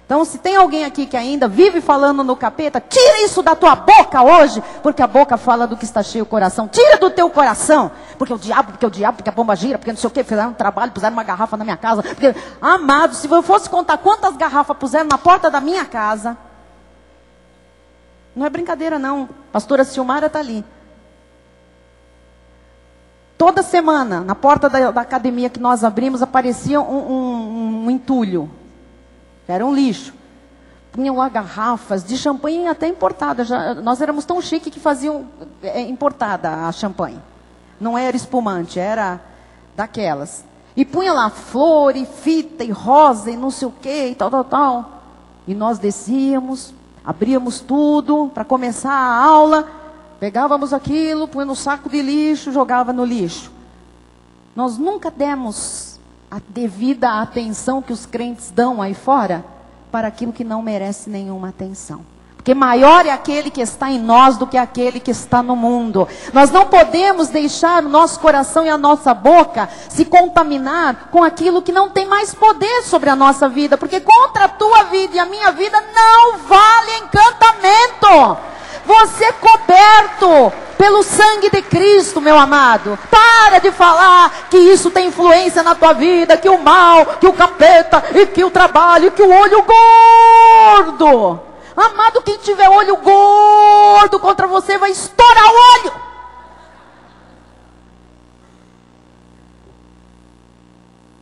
Então, se tem alguém aqui que ainda vive falando no capeta, tira isso da tua boca hoje, porque a boca fala do que está cheio o coração. Tira do teu coração, porque o diabo, porque a bomba gira, porque não sei o que, fizeram um trabalho, puseram uma garrafa na minha casa. Porque, amado, se eu fosse contar quantas garrafas puseram na porta da minha casa, não é brincadeira não, pastora Silmara está ali. Toda semana, na porta da academia que nós abrimos, aparecia um entulho. Era um lixo. Punham lá garrafas de champanhe até importada. Nós éramos tão chique que faziam importada a champanhe. Não era espumante, era daquelas. E punha lá flor, e fita, e rosa, e não sei o que, e tal, tal, tal. E nós descíamos, abríamos tudo para começar a aula. Pegávamos aquilo, punha no saco de lixo, jogava no lixo. Nós nunca demos a devida atenção que os crentes dão aí fora para aquilo que não merece nenhuma atenção. Porque maior é aquele que está em nós do que aquele que está no mundo. Nós não podemos deixar o nosso coração e a nossa boca se contaminar com aquilo que não tem mais poder sobre a nossa vida. Porque contra a tua vida e a minha vida não vale encantamento. Você é coberto pelo sangue de Cristo, meu amado. Para de falar que isso tem influência na tua vida, que o mal, que o capeta, e que o trabalho, que o olho gordo. Amado, quem tiver olho gordo contra você vai estourar o olho.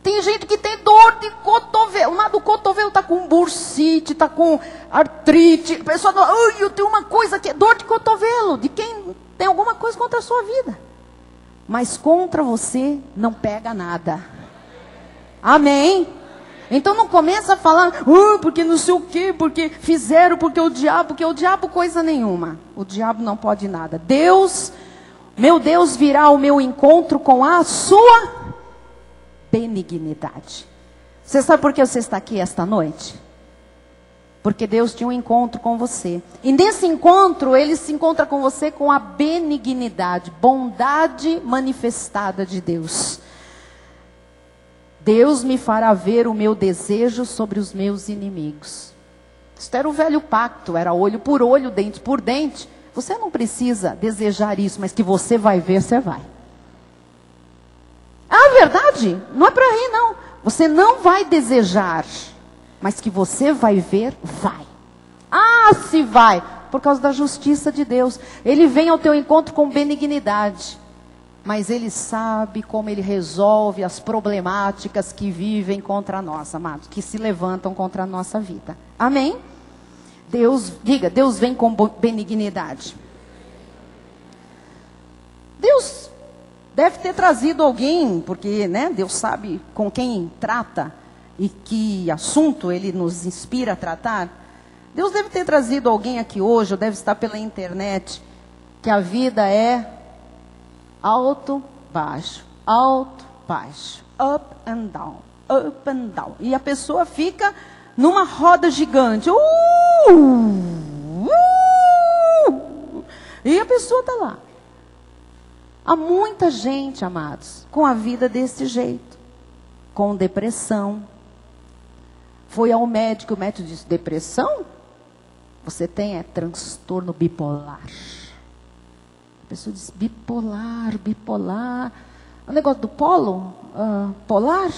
Tem gente que tem dor de cotovelo. O cotovelo está com bursite, está com artrite. A pessoa fala, eu tenho uma coisa que é dor de cotovelo. De quem tem alguma coisa contra a sua vida. Mas contra você não pega nada. Amém? Então não começa a falar, porque não sei o quê, porque fizeram, porque o diabo coisa nenhuma. O diabo não pode nada. Deus, meu Deus virá ao meu encontro com a sua benignidade. Você sabe por que você está aqui esta noite? Porque Deus tinha um encontro com você. E nesse encontro, Ele se encontra com você com a benignidade, bondade manifestada de Deus. Deus me fará ver o meu desejo sobre os meus inimigos. Isso era o velho pacto, era olho por olho, dente por dente. Você não precisa desejar isso, mas que você vai ver, você vai. Ah, verdade? Não é para rir, não. Você não vai desejar, mas que você vai ver, vai. Ah, se vai, por causa da justiça de Deus. Ele vem ao teu encontro com benignidade, mas Ele sabe como Ele resolve as problemáticas que vivem contra nós, amados, que se levantam contra a nossa vida. Amém? Deus, diga, Deus vem com benignidade. Deus deve ter trazido alguém, porque Deus sabe com quem trata e que assunto Ele nos inspira a tratar. Deus deve ter trazido alguém aqui hoje, ou deve estar pela internet, que a vida é alto, baixo, alto, baixo, up and down, up and down. E a pessoa fica numa roda gigante. E a pessoa está lá. Há muita gente, amados, com a vida desse jeito. Com depressão. Foi ao médico, o médico disse, depressão? Você tem transtorno bipolar. A pessoa diz, bipolar, bipolar. O negócio do polo, polar,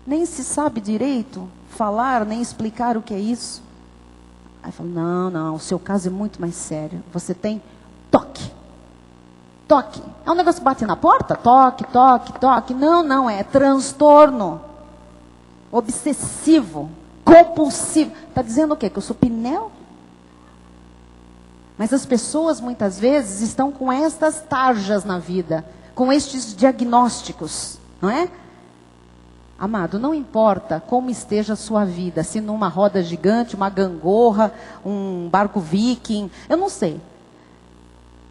nem se sabe direito falar, nem explicar o que é isso. Aí fala, não, o seu caso é muito mais sério. Você tem toque. Toque. É um negócio que bate na porta? Toque, toque, toque. Não, é transtorno. Obsessivo. Compulsivo. Está dizendo o quê? Que eu sou pneu? Mas as pessoas muitas vezes estão com estas tarjas na vida, com estes diagnósticos, não é? Amado, não importa como esteja a sua vida, se numa roda gigante, uma gangorra, um barco viking, eu não sei.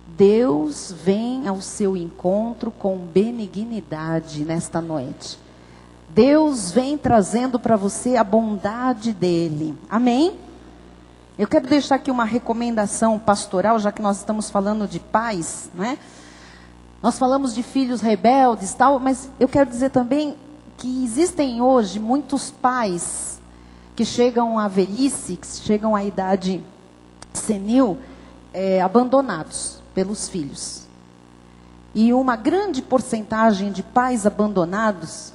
Deus vem ao seu encontro com benignidade nesta noite. Deus vem trazendo para você a bondade dele. Amém? Eu quero deixar aqui uma recomendação pastoral, já que nós estamos falando de pais, né? Nós falamos de filhos rebeldes, tal, mas eu quero dizer também que existem hoje muitos pais que chegam à velhice, que chegam à idade senil, abandonados pelos filhos. E uma grande porcentagem de pais abandonados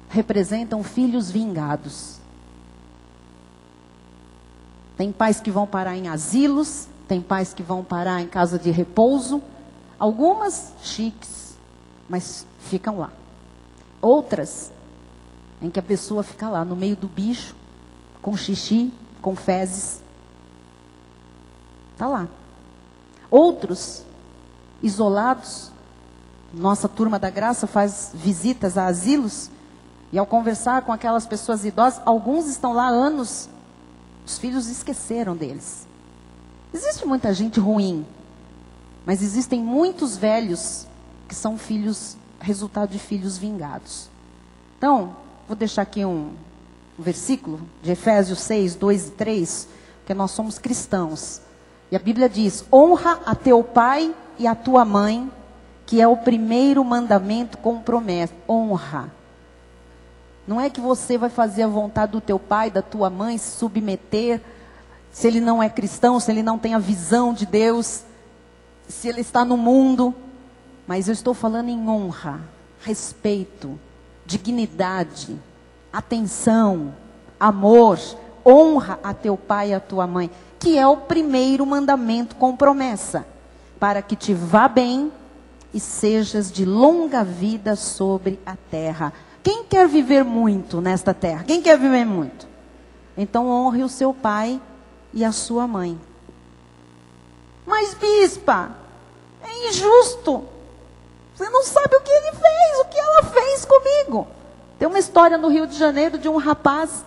representam filhos vingados. Tem pais que vão parar em asilos, tem pais que vão parar em casa de repouso, algumas chiques, mas ficam lá. Outras, em que a pessoa fica lá no meio do bicho, com xixi, com fezes. Está lá. Outros, isolados. Nossa turma da graça faz visitas a asilos. E ao conversar com aquelas pessoas idosas, alguns estão lá há anos. Os filhos esqueceram deles. Existe muita gente ruim. Mas existem muitos velhos que são filhos, resultado de filhos vingados. Então, vou deixar aqui um versículo de Efésios 6, 2 e 3, porque nós somos cristãos. E a Bíblia diz, honra a teu pai e a tua mãe, que é o primeiro mandamento com promessa. Honra. Não é que você vai fazer a vontade do teu pai, da tua mãe, se submeter, se ele não é cristão, se ele não tem a visão de Deus, se ele está no mundo. Mas eu estou falando em honra, respeito, dignidade, atenção, amor. Honra a teu pai e a tua mãe, que é o primeiro mandamento com promessa, para que te vá bem e sejas de longa vida sobre a terra. Quem quer viver muito nesta terra? Quem quer viver muito? Então honre o seu pai e a sua mãe. Mas bispa, é injusto. Você não sabe o que ele fez, o que ela fez comigo. Tem uma história no Rio de Janeiro de um rapaz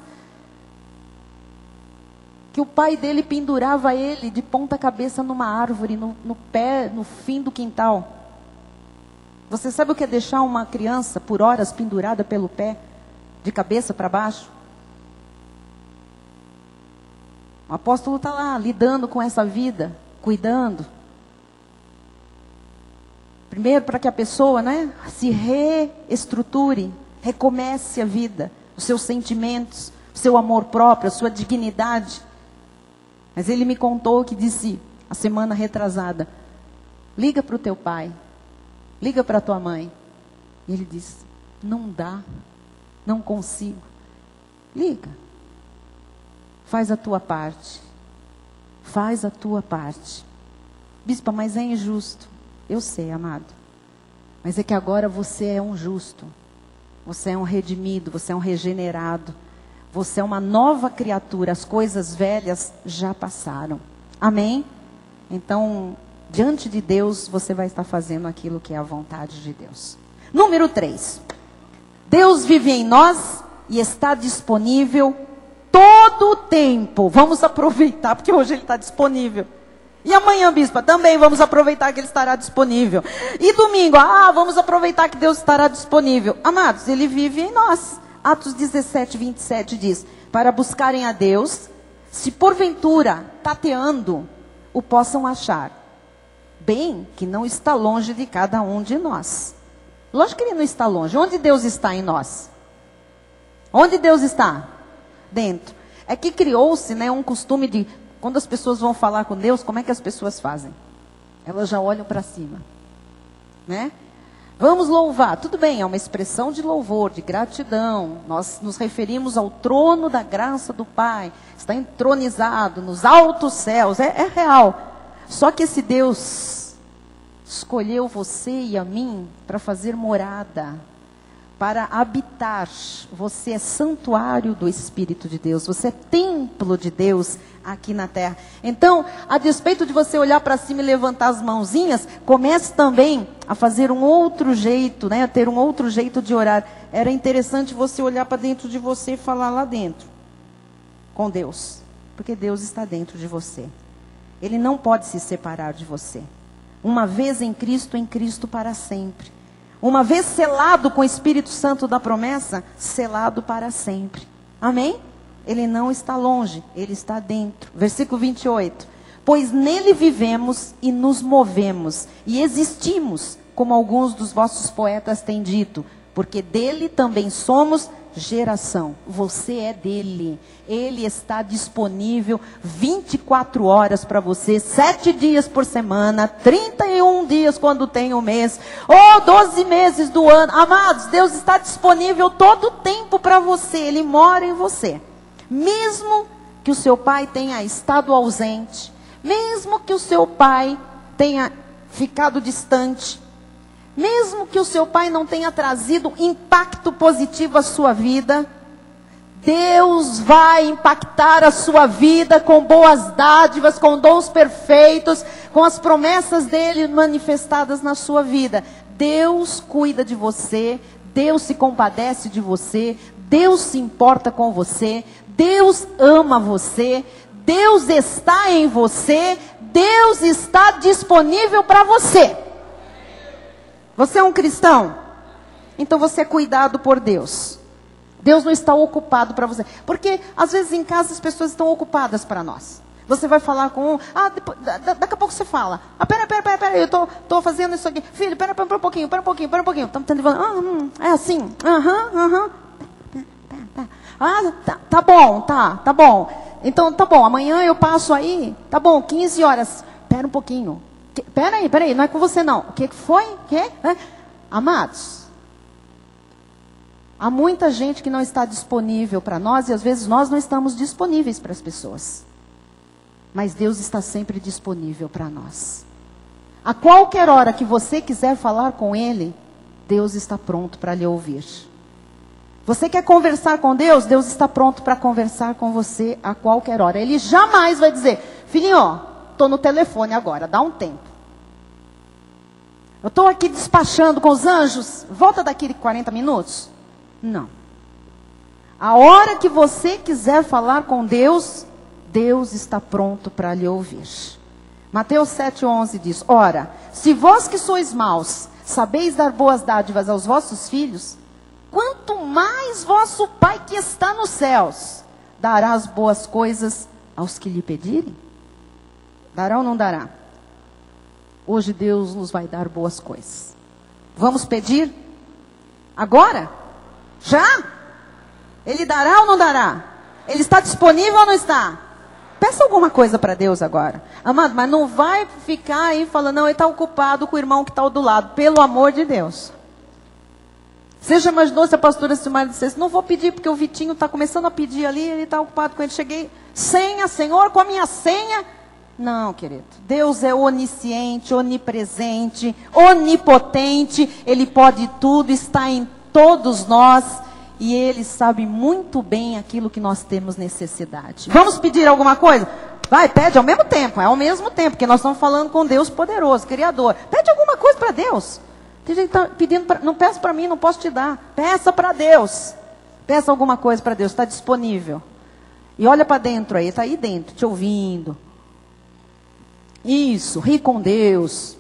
que o pai dele pendurava ele de ponta cabeça numa árvore, no pé, no fim do quintal. Você sabe o que é deixar uma criança por horas pendurada pelo pé, de cabeça para baixo? O apóstolo está lá, lidando com essa vida, cuidando. Primeiro, para que a pessoa, se reestruture, recomece a vida, os seus sentimentos, o seu amor próprio, a sua dignidade. Mas ele me contou que disse, a semana retrasada, liga para o teu pai. Liga para a tua mãe. E ele disse, não dá, não consigo. Liga. Faz a tua parte. Faz a tua parte. Bispa, mas é injusto. Eu sei, amado. Mas é que agora você é um justo. Você é um redimido, você é um regenerado. Você é uma nova criatura. As coisas velhas já passaram. Amém? Então, diante de Deus, você vai estar fazendo aquilo que é a vontade de Deus. Número 3. Deus vive em nós e está disponível todo o tempo. Vamos aproveitar, porque hoje Ele está disponível. E amanhã, bispa, também vamos aproveitar que ele estará disponível. E domingo, vamos aproveitar que Deus estará disponível. Amados, ele vive em nós. Atos 17, 27 diz, para buscarem a Deus, se porventura, tateando, o possam achar. Bem que não está longe de cada um de nós. Lógico que ele não está longe. Onde Deus está em nós? Onde Deus está? Dentro. É que criou-se, né, um costume de, quando as pessoas vão falar com Deus, como é que as pessoas fazem? Elas já olham para cima, né? Vamos louvar. Tudo bem, é uma expressão de louvor, de gratidão. Nós nos referimos ao trono da graça do Pai. Está entronizado nos altos céus. É real. Só que esse Deus escolheu você e a mim para fazer morada, para habitar. Você é santuário do Espírito de Deus. Você é templo de Deus aqui na terra. Então, a despeito de você olhar para cima e levantar as mãozinhas, comece também a fazer um outro jeito, né? A ter um outro jeito de orar. Era interessante você olhar para dentro de você e falar lá dentro com Deus, porque Deus está dentro de você. Ele não pode se separar de você. Uma vez em Cristo para sempre. Uma vez selado com o Espírito Santo da promessa, selado para sempre. Amém? Ele não está longe, ele está dentro. Versículo 28. Pois nele vivemos e nos movemos e existimos, como alguns dos vossos poetas têm dito, porque dele também somos geração. Você é dele. Ele está disponível 24 horas para você, 7 dias por semana, 31 dias quando tem um mês, ou 12 meses do ano. Amados, Deus está disponível todo o tempo para você. Ele mora em você. Mesmo que o seu pai tenha estado ausente, mesmo que o seu pai tenha ficado distante, mesmo que o seu pai não tenha trazido impacto positivo à sua vida, Deus vai impactar a sua vida com boas dádivas, com dons perfeitos, com as promessas dele manifestadas na sua vida. Deus cuida de você, Deus se compadece de você, Deus se importa com você, Deus ama você, Deus está em você, Deus está disponível para você. Você é um cristão? Então você é cuidado por Deus. Deus não está ocupado para você. Porque às vezes em casa as pessoas estão ocupadas para nós. Você vai falar com um, daqui a pouco você fala. Pera, eu estou fazendo isso aqui. Filho, pera um pouquinho. Estamos tendo é assim. Tá bom. Então, tá bom, amanhã eu passo aí. Tá bom, 15 horas. Pera um pouquinho. Peraí, não é com você não. O que foi? Amados, há muita gente que não está disponível para nós e às vezes nós não estamos disponíveis para as pessoas. Mas Deus está sempre disponível para nós. A qualquer hora que você quiser falar com Ele, Deus está pronto para lhe ouvir. Você quer conversar com Deus? Deus está pronto para conversar com você a qualquer hora. Ele jamais vai dizer, filhinho, estou no telefone agora, dá um tempo. Eu estou aqui despachando com os anjos, volta daqui 40 minutos? Não. A hora que você quiser falar com Deus, Deus está pronto para lhe ouvir. Mateus 7,11 diz, ora, se vós que sois maus, sabeis dar boas dádivas aos vossos filhos, quanto mais vosso Pai que está nos céus, dará as boas coisas aos que lhe pedirem? Dará ou não dará? Hoje Deus nos vai dar boas coisas. Vamos pedir? Agora? Já? Ele dará ou não dará? Ele está disponível ou não está? Peça alguma coisa para Deus agora. Amado, mas não vai ficar aí falando, não, ele está ocupado com o irmão que está do lado. Pelo amor de Deus. Você já imaginou se a pastora Silmar dissesse, não vou pedir porque o Vitinho está começando a pedir ali, ele está ocupado com ele. Cheguei, senha, Senhor, com a minha senha. Não, querido. Deus é onisciente, onipresente, onipotente. Ele pode tudo, está em todos nós. E Ele sabe muito bem aquilo que nós temos necessidade. Vamos pedir alguma coisa? Vai, pede ao mesmo tempo. É ao mesmo tempo, porque nós estamos falando com Deus poderoso, Criador. Pede alguma coisa para Deus. Tem gente que está pedindo, não peça para mim, não posso te dar. Peça para Deus. Peça alguma coisa para Deus, está disponível. E olha para dentro aí, está aí dentro, te ouvindo. Isso, ri com Deus.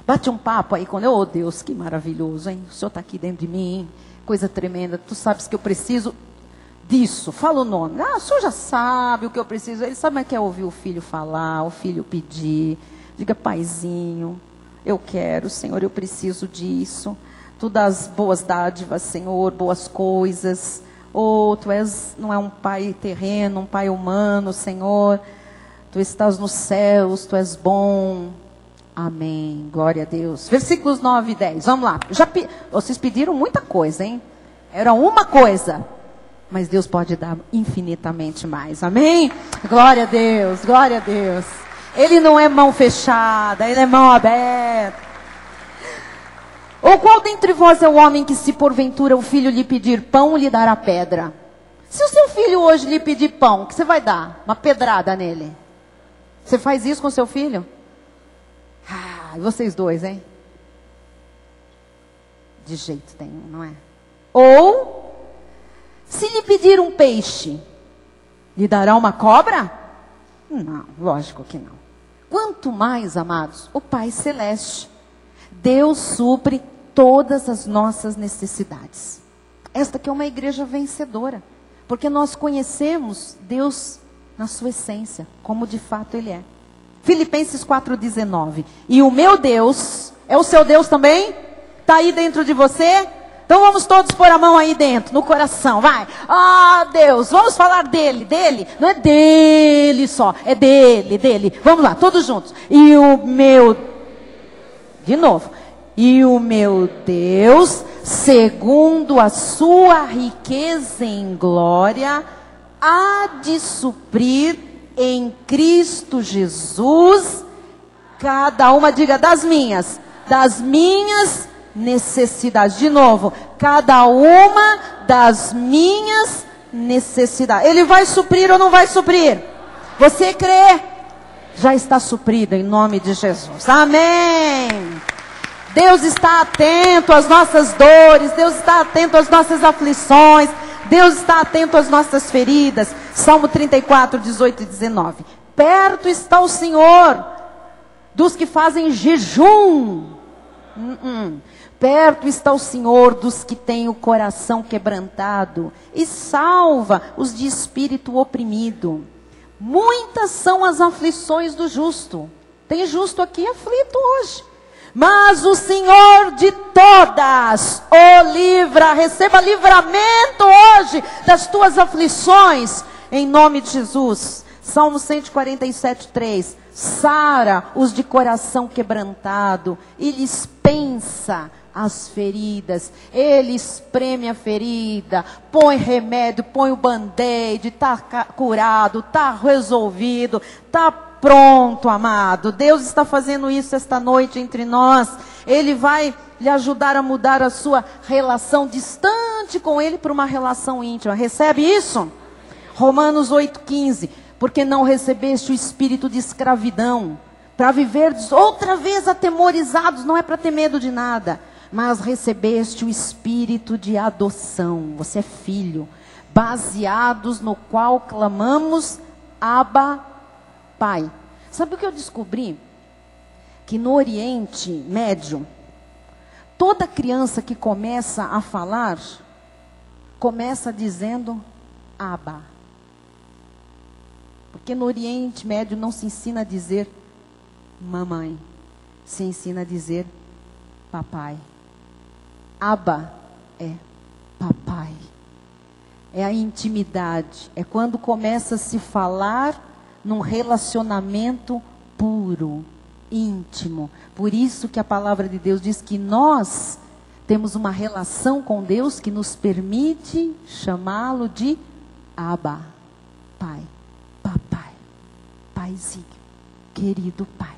Bate um papo aí com Deus. Oh, Deus, que maravilhoso, hein? O Senhor está aqui dentro de mim, hein? Coisa tremenda. Tu sabes que eu preciso disso. Fala o nome. Ah, o Senhor já sabe o que eu preciso. Ele sabe que é ouvir o filho falar, o filho pedir. Diga, paizinho, eu quero, Senhor, eu preciso disso. Tu dás boas dádivas, Senhor, boas coisas. Oh, tu não é um pai terreno, um pai humano, Senhor. Tu estás nos céus, tu és bom. Amém, glória a Deus. Versículos 9 e 10, vamos lá. Vocês pediram muita coisa, hein? Era uma coisa, mas Deus pode dar infinitamente mais. Amém? Glória a Deus, glória a Deus. Ele não é mão fechada, ele é mão aberta. Ou qual dentre vós é o homem que, se porventura o filho lhe pedir pão, lhe dará pedra? Se o seu filho hoje lhe pedir pão, o que você vai dar? Uma pedrada nele. Você faz isso com seu filho? Ah, e vocês dois, hein? De jeito nenhum, não é? Ou, se lhe pedir um peixe, lhe dará uma cobra? Não, lógico que não. Quanto mais, amados, o Pai Celeste. Deus supre todas as nossas necessidades. Esta que é uma igreja vencedora. Porque nós conhecemos Deus na sua essência, como de fato Ele é. Filipenses 4,19. E o meu Deus, é o seu Deus também? Está aí dentro de você? Então vamos todos pôr a mão aí dentro, no coração, vai. Ah, Deus, vamos falar dele. Não é dele só, é dele. Vamos lá, todos juntos. E o meu... De novo. E o meu Deus, segundo a sua riqueza em glória, há de suprir em Cristo Jesus, cada uma, diga, das minhas necessidades. De novo, cada uma das minhas necessidades. Ele vai suprir ou não vai suprir? Você crê? Já está suprido em nome de Jesus. Amém. Deus está atento às nossas dores. Deus está atento às nossas aflições. Deus está atento às nossas feridas. Salmo 34, 18 e 19. Perto está o Senhor dos que fazem jejum. Perto está o Senhor dos que têm o coração quebrantado e salva os de espírito oprimido. Muitas são as aflições do justo. Tem justo aqui aflito hoje. Mas o Senhor de todas o livra. Receba livramento hoje das tuas aflições, em nome de Jesus. Salmo 147, 3. Sara os de coração quebrantado e lhes pensa as feridas. Ele espreme a ferida, põe remédio, põe o band-aid, está curado, está resolvido, está pronto, amado. Deus está fazendo isso esta noite entre nós. Ele vai lhe ajudar a mudar a sua relação distante com Ele para uma relação íntima. Recebe isso? Romanos 8,15. Porque não recebeste o espírito de escravidão, para viverdes outra vez atemorizados, não é para ter medo de nada, mas recebeste o espírito de adoção, você é filho, baseados no qual clamamos, Abba, Pai. Sabe o que eu descobri? Que no Oriente Médio, toda criança que começa a falar, começa dizendo Abba. Porque no Oriente Médio não se ensina a dizer mamãe, se ensina a dizer papai. Abba é papai. É a intimidade. É quando começa a se falar num relacionamento puro, íntimo. Por isso que a palavra de Deus diz que nós temos uma relação com Deus que nos permite chamá-lo de Abba, Pai. Papai, paizinho, querido Pai.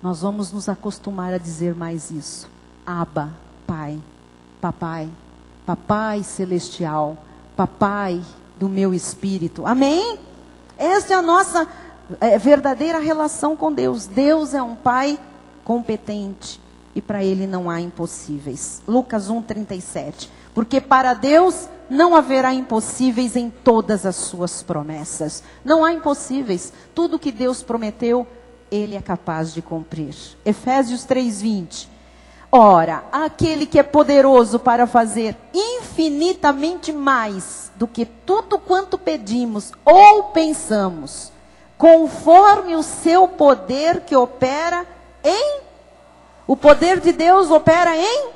Nós vamos nos acostumar a dizer mais isso. Abba, Pai, papai, papai celestial, papai do meu espírito. Amém? Essa é a nossa verdadeira relação com Deus. Deus é um Pai competente e para Ele não há impossíveis. Lucas 1:37. Porque para Deus não haverá impossíveis em todas as suas promessas. Não há impossíveis. Tudo que Deus prometeu Ele é capaz de cumprir. Efésios 3:20. Ora, aquele que é poderoso para fazer infinitamente mais do que tudo quanto pedimos ou pensamos, conforme o seu poder que opera em... O poder de Deus opera em...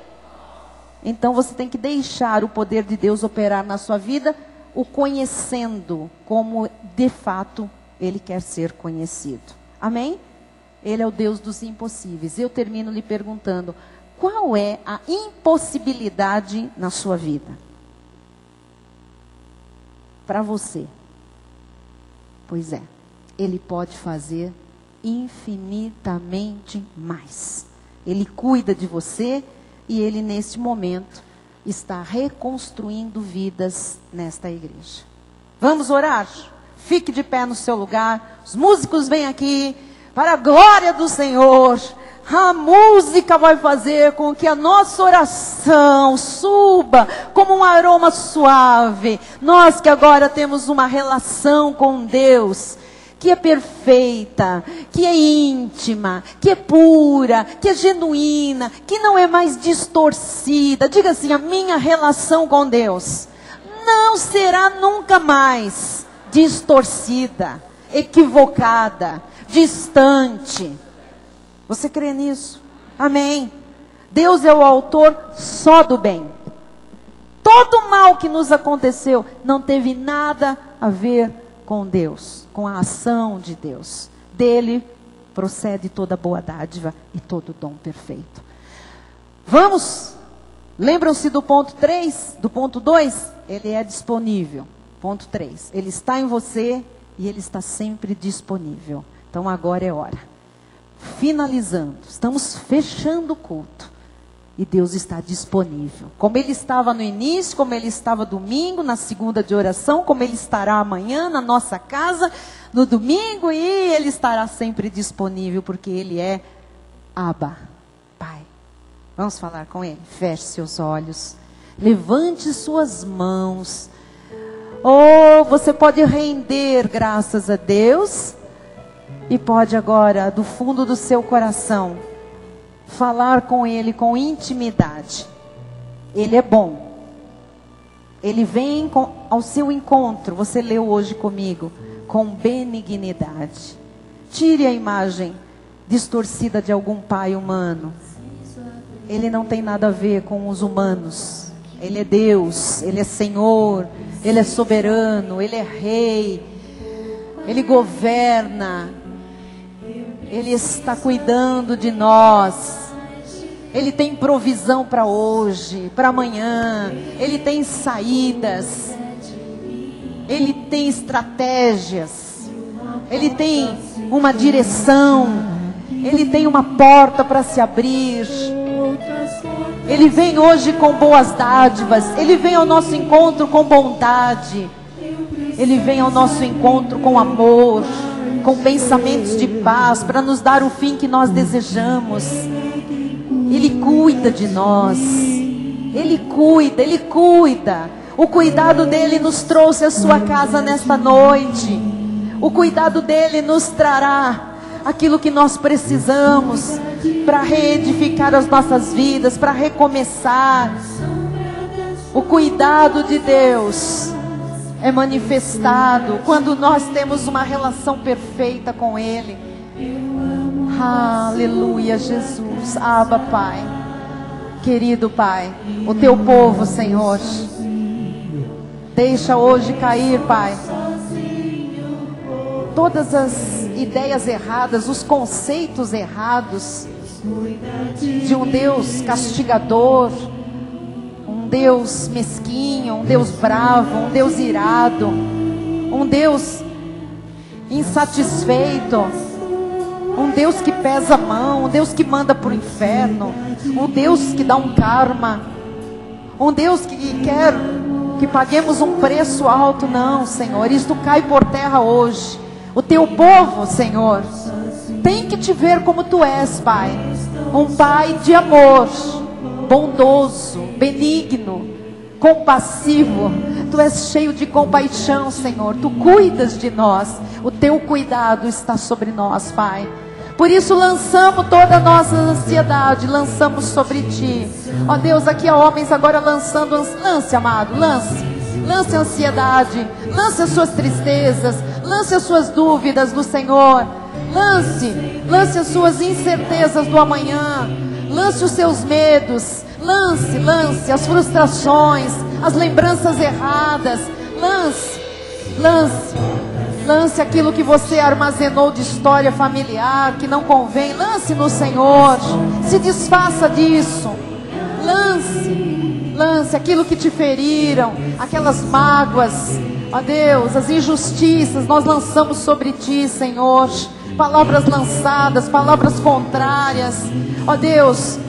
Então você tem que deixar o poder de Deus operar na sua vida, o conhecendo como de fato Ele quer ser conhecido. Amém? Ele é o Deus dos impossíveis. Eu termino lhe perguntando, qual é a impossibilidade na sua vida? Para você. Pois é, Ele pode fazer infinitamente mais. Ele cuida de você e Ele neste momento está reconstruindo vidas nesta igreja. Vamos orar? Fique de pé no seu lugar. Os músicos vêm aqui para a glória do Senhor. A música vai fazer com que a nossa oração suba como um aroma suave. Nós que agora temos uma relação com Deus, que é perfeita, que é íntima, que é pura, que é genuína, que não é mais distorcida. Diga assim, a minha relação com Deus não será nunca mais distorcida, equivocada, distante. Você crê nisso? Amém. Deus é o autor só do bem. Todo o mal que nos aconteceu não teve nada a ver com Deus, com a ação de Deus. Dele procede toda boa dádiva e todo dom perfeito. Vamos? Lembram-se do ponto 3? Do ponto 2? Ele é disponível. Ponto 3. Ele está em você e Ele está sempre disponível. Então agora é hora. Finalizando, estamos fechando o culto. E Deus está disponível. Como Ele estava no início, como Ele estava domingo, na segunda de oração, como Ele estará amanhã na nossa casa, no domingo, e Ele estará sempre disponível, porque Ele é Abba, Pai. Vamos falar com Ele? Feche seus olhos, levante suas mãos. Oh, você pode render graças a Deus. E pode agora, do fundo do seu coração, falar com Ele com intimidade. Ele é bom. Ele vem ao seu encontro, você leu hoje comigo, com benignidade. Tire a imagem distorcida de algum pai humano. Ele não tem nada a ver com os humanos. Ele é Deus, Ele é Senhor, Ele é soberano, Ele é Rei. Ele governa. Ele está cuidando de nós. Ele tem provisão para hoje, para amanhã. Ele tem saídas. Ele tem estratégias. Ele tem uma direção. Ele tem uma porta para se abrir. Ele vem hoje com boas dádivas. Ele vem ao nosso encontro com bondade. Ele vem ao nosso encontro com amor, com pensamentos de paz, para nos dar o fim que nós desejamos. Ele cuida de nós. Ele cuida. O cuidado dele nos trouxe à sua casa nesta noite. O cuidado dele nos trará aquilo que nós precisamos para reedificar as nossas vidas, para recomeçar. O cuidado de Deus é manifestado quando nós temos uma relação perfeita com Ele. Aleluia, Jesus. Abba, Pai. Querido Pai, o Teu povo, Senhor, deixa hoje cair, Pai, todas as ideias erradas, os conceitos errados de um Deus castigador, um Deus mesquinho, um Deus bravo, um Deus irado, um Deus insatisfeito, um Deus que pesa a mão, um Deus que manda para o inferno, um Deus que dá um karma, um Deus que quer que paguemos um preço alto. Não, Senhor, isto cai por terra hoje. O Teu povo, Senhor, tem que te ver como Tu és, Pai, um Pai de amor, bondoso, benigno, compassivo. Tu és cheio de compaixão, Senhor. Tu cuidas de nós. O Teu cuidado está sobre nós, Pai. Por isso lançamos toda a nossa ansiedade, lançamos sobre Ti. Ó Deus, aqui há homens agora lançando, lance, amado, lance a ansiedade, lance as suas tristezas, lance as suas dúvidas no Senhor, lance as suas incertezas do amanhã, lance os seus medos, lance as frustrações, as lembranças erradas, lance aquilo que você armazenou de história familiar que não convém, lance no Senhor, se desfaça disso, lance aquilo que te feriram, aquelas mágoas, ó Deus, as injustiças, nós lançamos sobre Ti, Senhor, palavras lançadas, palavras contrárias, ó Deus,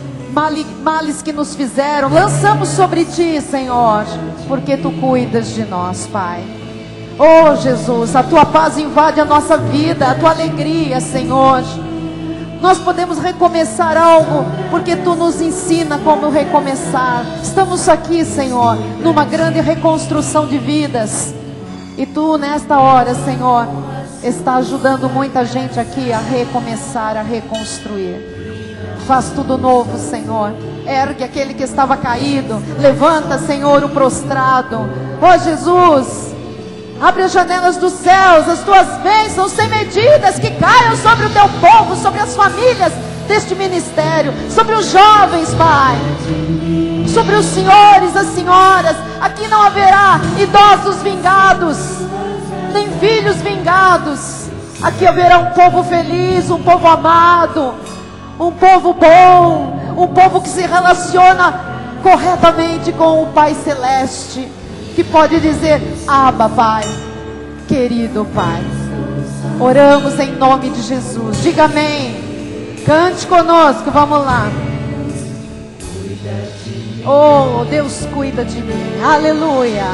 males que nos fizeram, lançamos sobre Ti, Senhor, porque Tu cuidas de nós, Pai. Oh Jesus, a Tua paz invade a nossa vida, a Tua alegria, Senhor. Nós podemos recomeçar algo, porque Tu nos ensina como recomeçar. Estamos aqui, Senhor, numa grande reconstrução de vidas. E Tu, nesta hora, Senhor, está ajudando muita gente aqui a recomeçar, a reconstruir. Faz tudo novo, Senhor. Ergue aquele que estava caído. Levanta, Senhor, o prostrado. Oh Jesus, abre as janelas dos céus, as Tuas bênçãos sem medidas que caiam sobre o Teu povo, sobre as famílias deste ministério, sobre os jovens, Pai, sobre os senhores, as senhoras. Aqui não haverá idosos vingados, nem filhos vingados. Aqui haverá um povo feliz, um povo amado, um povo bom, um povo que se relaciona corretamente com o Pai Celeste, que pode dizer: Abba, Pai, querido Pai. Oramos em nome de Jesus. Diga amém. Cante conosco, vamos lá. Oh, Deus cuida de mim. Aleluia,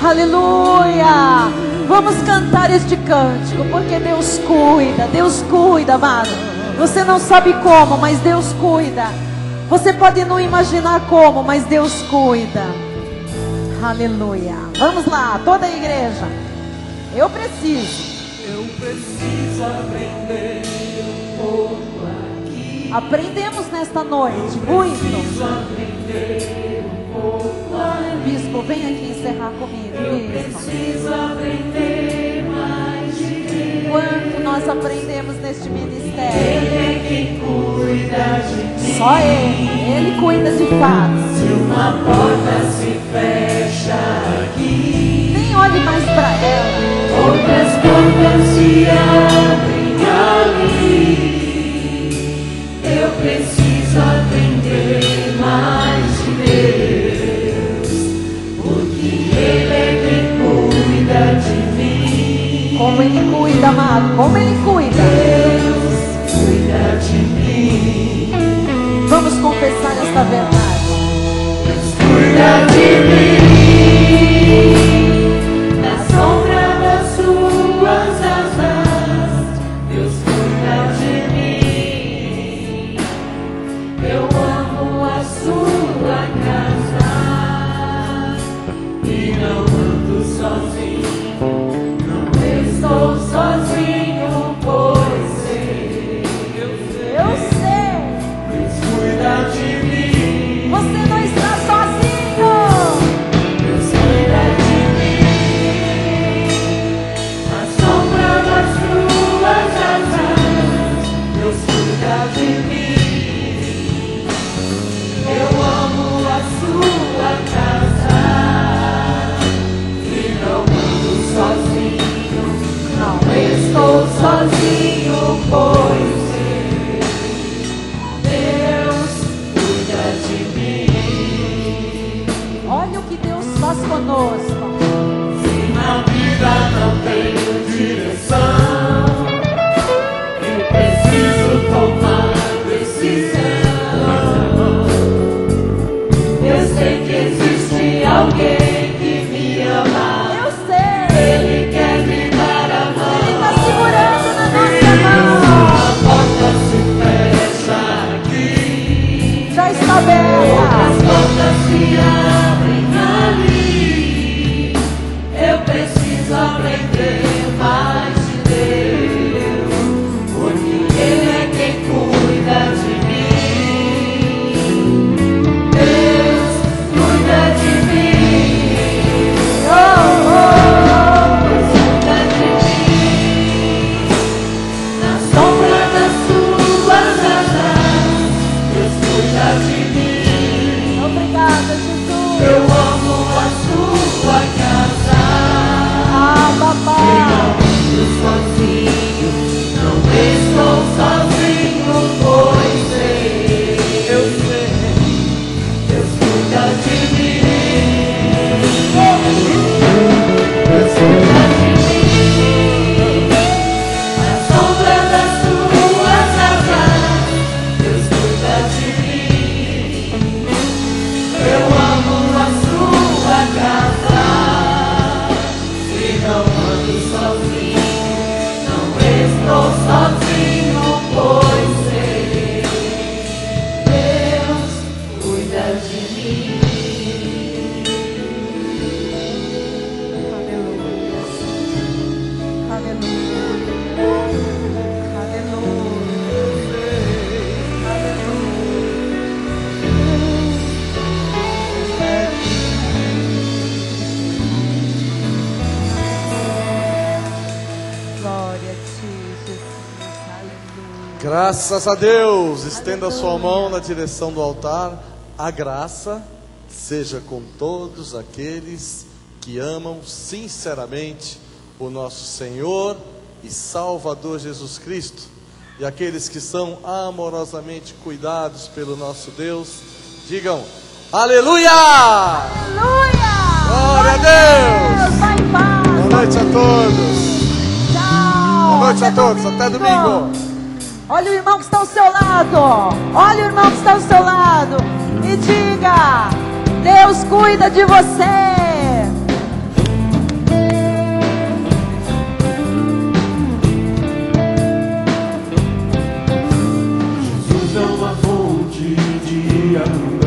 aleluia. Vamos cantar este cântico, porque Deus cuida, amado. Você não sabe como, mas Deus cuida. Você pode não imaginar como, mas Deus cuida. Aleluia. Vamos lá, toda a igreja. Eu preciso aprender um pouco aqui. Aprendemos nesta noite muito. Aprender um pouco aqui. Bispo, vem aqui encerrar comigo. Eu preciso aprender mais de Deus. Quanto nós aprendemos neste ministério. Ele é quem cuida de mim. Só Ele cuida de fato. Se uma porta se fecha aqui, nem olhe mais para ela. Outras portas se abrem ali. Eu preciso aprender mais de Deus, porque Ele é quem cuida de mim. Como Ele cuida, amado, como Ele cuida. Deus cuida de mim. Vamos confessar esta verdade. Deus cuida de mim. Na sombra das suas asas, Deus cuida de mim. Eu amo a sua casa e não ando sozinho. Não estou sozinho, pois sei. Eu sei. Deus cuida de mim. Você não está sozinho. Deus cuida de mim. Na sombra das suas asas, Deus cuida de mim. Eu amo a sua casa e não ando sozinho. Não estou sozinho, pois Deus cuida de mim. Olha o que Deus faz conosco. Se na vida não tenho direção, eu preciso tomar decisão. Eu sei que existe alguém que me ama. Eu sei. Ele quer me dar a mão. Ele está segurando na nossa mão. Graças a Deus. Estenda a sua mão na direção do altar. A graça seja com todos aqueles que amam sinceramente o nosso Senhor e Salvador Jesus Cristo, e aqueles que são amorosamente cuidados pelo nosso Deus. Digam aleluia! Aleluia! Glória a Deus! Vai em paz! Boa noite a todos! Tchau! Boa noite a todos, até domingo! Olha o irmão que está ao seu lado. Olha o irmão que está ao seu lado. E diga: Deus cuida de você. Jesus é uma fonte de abundância.